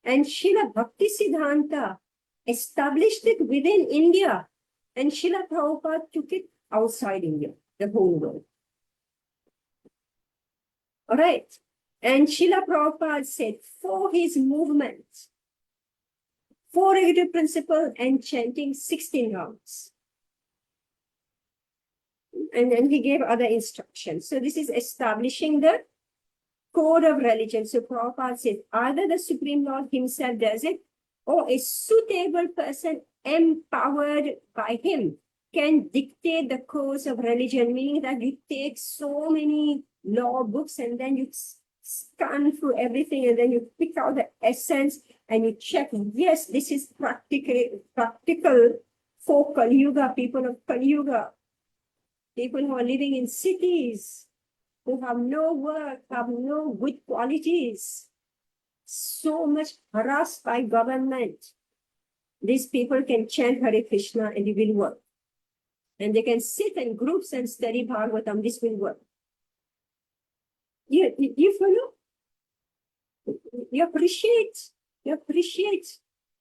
[SPEAKER 1] And Srila Bhakti Siddhanta established it within India. And Srila Prabhupada took it outside India, the whole world. All right. And Srila Prabhupada said, for his movement, 4 negative principle and chanting 16 rounds. And then he gave other instructions. So this is establishing the code of religion. So Prabhupada said, either the Supreme Lord himself does it, or a suitable person empowered by him can dictate the course of religion, meaning that you take so many law books and then you scan through everything and then you pick out the essence and you check, yes, this is practical for Kali Yuga, people of Kali Yuga, people who are living in cities, who have no work, have no good qualities, so much harassed by government. These people can chant Hare Krishna and it will work. And they can sit in groups and study Bhagavatam, this will work. You follow? You appreciate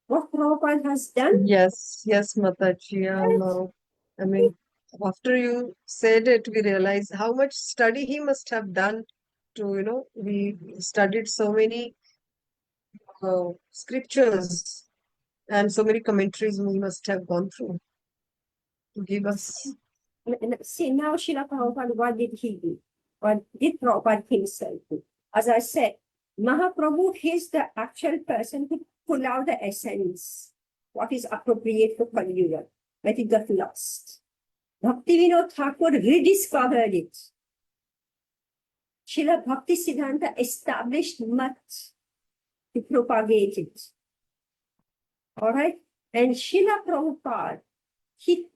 [SPEAKER 1] what Prabhupada has done?
[SPEAKER 5] Yes, Mataji. I mean, after you said it, we realized how much study he must have done to, we studied so many scriptures and so many commentaries we must have gone through to give us.
[SPEAKER 1] See, now Srila Prabhupada, what did he do? What did Prabhupada himself do? As I said, Mahaprabhu is the actual person who pull out the essence, what is appropriate for Kali Yuga, but it got lost. Bhaktivinoda Thakur rediscovered it. Srila Bhakti Siddhanta established much to propagate it. All right? And Srila Prabhupada, he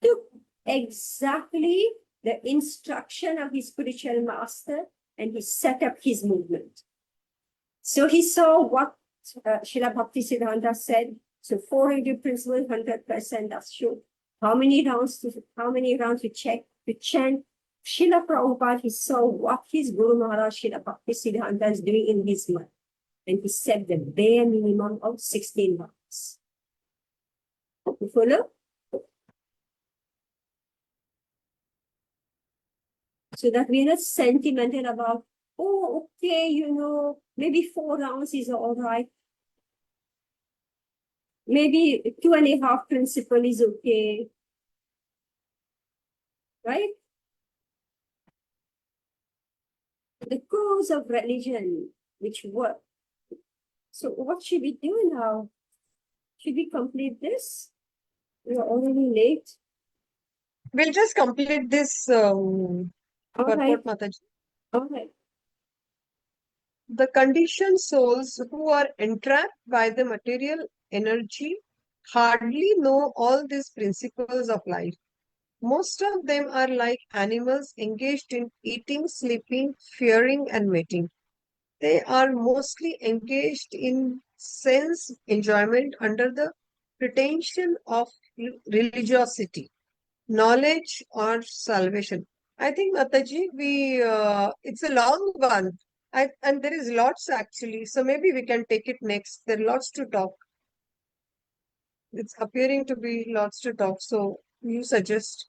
[SPEAKER 1] took exactly the instruction of his spiritual master and he set up his movement. So he saw what Srila Bhakti Siddhanta said. So 400 principles, 100%, that's true. How many rounds to check, to chant? Srila Prabhupada, he saw what his Guru Maharaj Srila Bhakti Siddhanta is doing in his mind. And he set the bare minimum of 16 rounds. You follow? So that we're not sentimental about, oh, okay, maybe 4 rounds is all right. Maybe 2.5 principle is okay. Right? The course of religion, which work. So what should we do now? Should we complete this? We are already late.
[SPEAKER 5] We'll just complete this
[SPEAKER 1] All right.
[SPEAKER 5] purport, Mataji.
[SPEAKER 1] All right.
[SPEAKER 5] The conditioned souls who are entrapped by the material energy hardly know all these principles of life. Most of them are like animals engaged in eating, sleeping, fearing, and mating. They are mostly engaged in sense enjoyment under the pretension of religiosity, knowledge, or salvation. I think, Mataji, it's a long one. And there is lots actually. So maybe we can take it next. There are lots to talk. It's appearing to be lots to talk. So you suggest.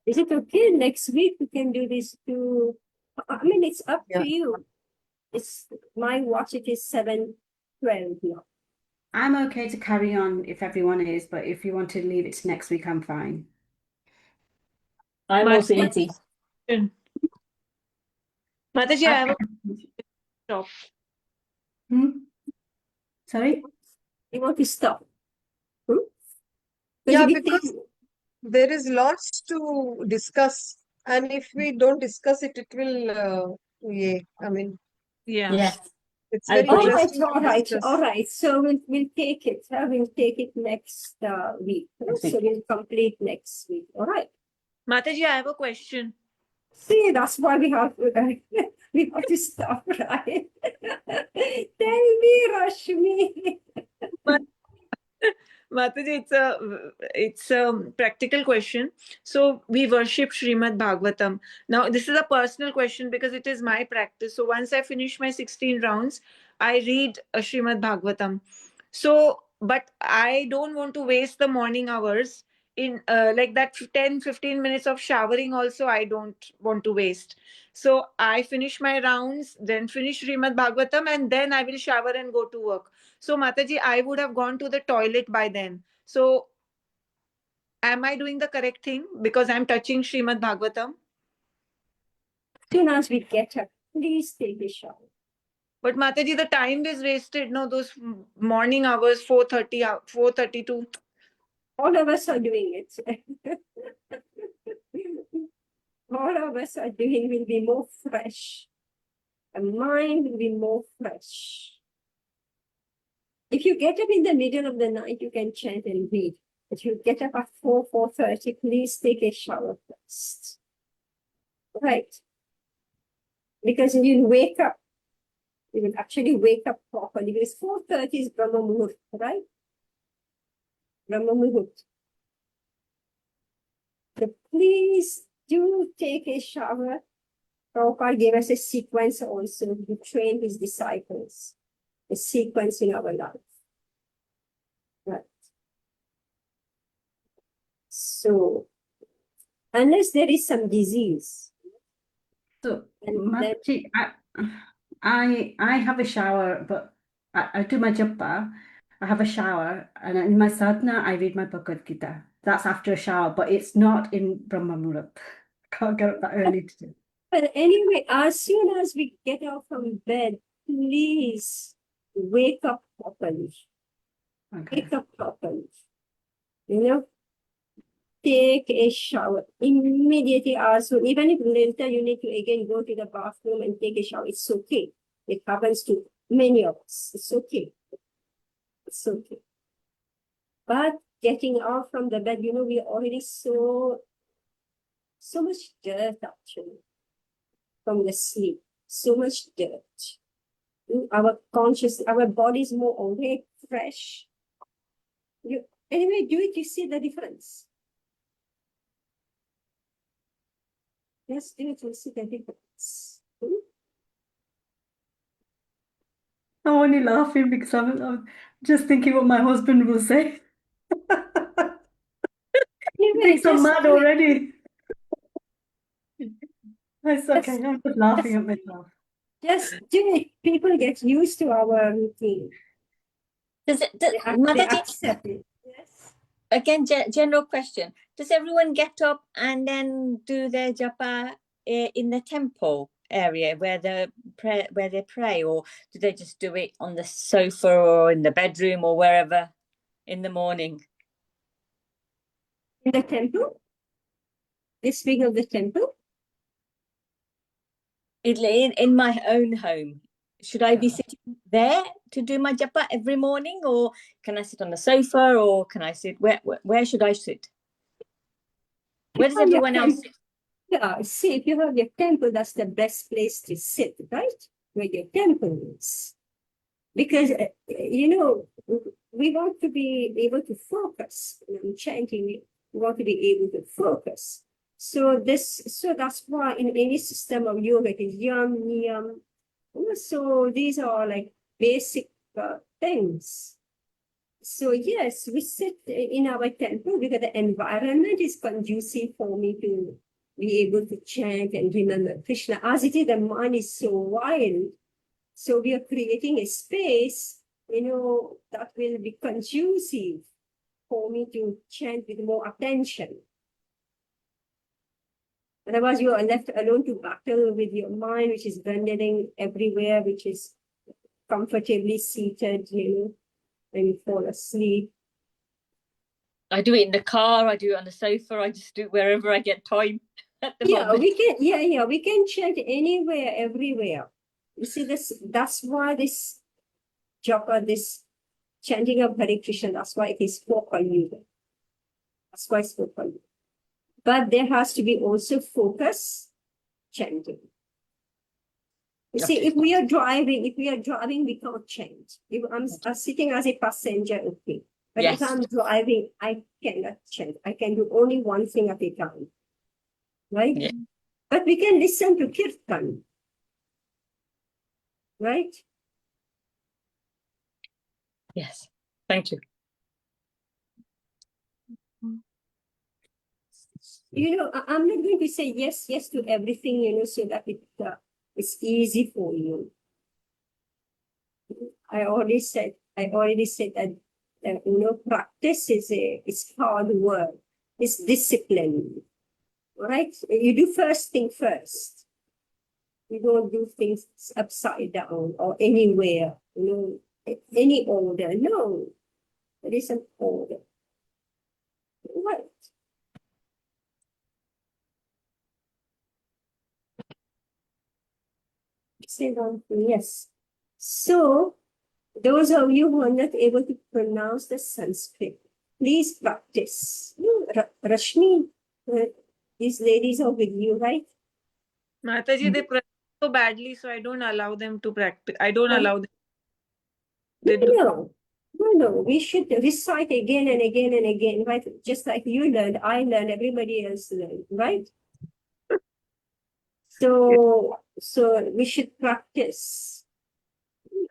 [SPEAKER 1] Is it okay? Next week we can do this too. I mean, it's up
[SPEAKER 5] Yeah.
[SPEAKER 1] to you. It's my watch. It is 7:12 now.
[SPEAKER 6] I'm okay to carry on if everyone is, but if you want to leave it to next week, I'm fine.
[SPEAKER 7] I'm
[SPEAKER 4] My
[SPEAKER 7] also easy.
[SPEAKER 4] question. Mataji, I have a stop.
[SPEAKER 6] Hmm? Sorry?
[SPEAKER 1] You want to stop? Hmm?
[SPEAKER 5] Yeah,
[SPEAKER 1] we
[SPEAKER 5] because
[SPEAKER 1] think-
[SPEAKER 5] there is lots to discuss. And if we don't discuss it, it will, yeah, I mean,
[SPEAKER 4] Yeah.
[SPEAKER 7] Yes.
[SPEAKER 5] it's
[SPEAKER 7] I
[SPEAKER 5] very
[SPEAKER 7] agree.
[SPEAKER 5] interesting
[SPEAKER 1] all
[SPEAKER 5] to
[SPEAKER 1] right,
[SPEAKER 5] discuss.
[SPEAKER 1] all right. So we'll take it. We'll take it next week.
[SPEAKER 7] Next
[SPEAKER 1] So
[SPEAKER 7] week.
[SPEAKER 1] we'll complete next week. All right.
[SPEAKER 4] Mataji, I have a question.
[SPEAKER 1] See, that's why we have we have to stop, right? Tell me, Rashmi.
[SPEAKER 4] Mataji, it's a practical question. So we worship Srimad Bhagavatam. Now, this is a personal question because it is my practice. So once I finish my 16 rounds, I read Srimad Bhagavatam. So, but I don't want to waste the morning hours in like that 10-15 minutes of showering also I don't want to waste. So I finish my rounds, then finish Srimad Bhagavatam, and then I will shower and go to work. So, Mataji, I would have gone to the toilet by then. So, am I doing the correct thing because I'm touching Srimad Bhagavatam?
[SPEAKER 1] Soon as we get up, please take a shower.
[SPEAKER 4] But Mataji, the time is wasted. No, those morning hours, 4:30, 4:32.
[SPEAKER 1] All of us are doing it. All of us are doing will be more fresh. The mind will be more fresh. If you get up in the middle of the night, you can chant and read. If you get up at 4:30, please take a shower first. Right? Because you wake up. You will actually wake up properly because 4:30 is Brahma Muhurt, right? Brahma Muhurt. So please do take a shower. Prabhupada gave us a sequence also to train his disciples. A sequence in our life. Right. So, unless there is some disease,
[SPEAKER 6] So,
[SPEAKER 1] and then
[SPEAKER 6] Mataji, I have a shower, but I do my japa. I have a shower, and in my sadhana, I read my Bhagavad Gita. That's after a shower, but it's not in Brahma Muhurat. Can't get up that early to do.
[SPEAKER 1] but anyway, as soon as we get out from bed, please wake up properly.
[SPEAKER 6] Okay.
[SPEAKER 1] Wake up properly. You know, take a shower immediately. Also, even if later you need to again go to the bathroom and take a shower, it's okay. It happens to many of us. It's okay. It's okay. But getting out from the bed, we are already so much dirt actually from the sleep. So much dirt. Our conscious, our body is more awake, fresh. Anyway, do it, you see the difference. Yes, do it, you see the difference.
[SPEAKER 6] I'm only laughing because I'm just thinking what my husband will say. He
[SPEAKER 1] Anyway,
[SPEAKER 6] thinks I'm
[SPEAKER 1] just
[SPEAKER 6] mad
[SPEAKER 1] do it.
[SPEAKER 6] already. It's okay. I'm just laughing at myself.
[SPEAKER 1] Just do it. People get used to our routine.
[SPEAKER 7] Does it,
[SPEAKER 1] They
[SPEAKER 7] Mataji,
[SPEAKER 1] accept it. Yes.
[SPEAKER 7] again, general question. Does everyone get up and then do their japa in the temple area where they pray, or do they just do it on the sofa or in the bedroom or wherever in the morning?
[SPEAKER 1] In the temple? This speaking of the temple?
[SPEAKER 7] In my own home, should I be sitting there to do my japa every morning, or can I sit on the sofa, or can I sit where should I sit? Where does
[SPEAKER 1] Oh, your
[SPEAKER 7] everyone else
[SPEAKER 1] temple.
[SPEAKER 7] sit?
[SPEAKER 1] Yeah, see, if you have your temple, that's the best place to sit, right? Where your temple is. Because, we want to be able to focus. When chanting, we want to be able to focus. So that's why in any system of yoga it is yam, niyam. So these are like basic things. So yes, we sit in our temple because the environment is conducive for me to be able to chant and remember Krishna. As it is, the mind is so wild. So we are creating a space, that will be conducive for me to chant with more attention. Otherwise, you are left alone to battle with your mind, which is wandering everywhere, which is comfortably seated, when you fall asleep.
[SPEAKER 7] I do it in the car, I do it on the sofa, I just do it wherever I get time at the
[SPEAKER 1] Yeah,
[SPEAKER 7] moment.
[SPEAKER 1] we can chant anywhere, everywhere. You see, that's why this japa, this chanting of Hare Krishna, that's why it is focal yoga. That's why it's focal yoga. But there has to be also focus chanting. You see, if we are driving, we can't chant. If I'm sitting as a passenger, okay. But if
[SPEAKER 7] Yes.
[SPEAKER 1] I'm driving, I cannot chant. I can do only one thing at a time. Right?
[SPEAKER 7] Yeah.
[SPEAKER 1] But we can listen to kirtan. Right?
[SPEAKER 7] Yes. Thank you.
[SPEAKER 1] I'm not going to say yes to everything, so that it's easy for you. I already said that practice is hard work. It's discipline, right? You do first thing first. You don't do things upside down or anywhere, any order. No, there is an order. Right. Say one thing, yes. So, those of you who are not able to pronounce the Sanskrit, please practice. Rashmi, these ladies are with you, right?
[SPEAKER 4] Mataji, they practice so badly, so I don't allow them to practice. I don't allow them. They do.
[SPEAKER 1] No, we should recite again and again and again, right? Just like you learned, I learned, everybody else learned, right? So we should practice.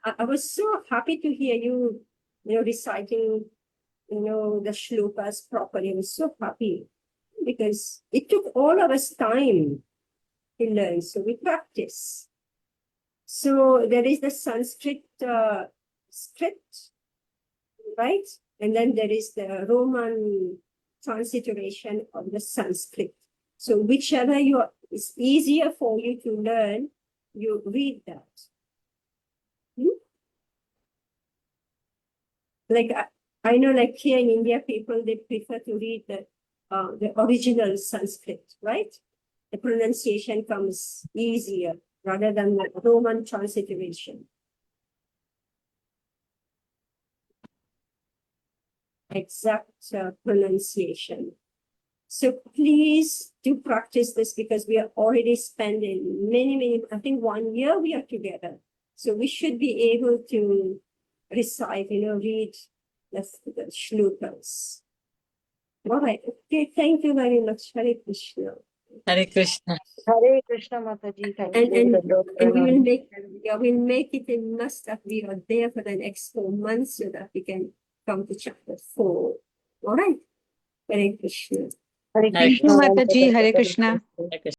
[SPEAKER 1] I was so happy to hear you, reciting, the shlokas properly. I was so happy because it took all of us time to learn. So we practice. So there is the Sanskrit script, right? And then there is the Roman transliteration of the Sanskrit. So whichever is easier for you to learn, you read that. Like I know, like here in India, people, they prefer to read the original Sanskrit, right? The pronunciation comes easier rather than the Roman transliteration. Exact pronunciation. So please do practice this because we are already spending many, I think 1 year we are together. So we should be able to recite, read the shlokas. All right. Okay. Thank you very much. Hare Krishna.
[SPEAKER 7] Hare Krishna.
[SPEAKER 3] Hare Krishna, Mataji. Thank
[SPEAKER 1] And
[SPEAKER 3] you.
[SPEAKER 1] we'll make it a must that we are there for the next 4 months so that we can come to chapter 4. All right. Hare Krishna.
[SPEAKER 3] Hare
[SPEAKER 7] Hare
[SPEAKER 2] Thank you, Mataji. Hare Krishna.
[SPEAKER 7] Hare Krishna.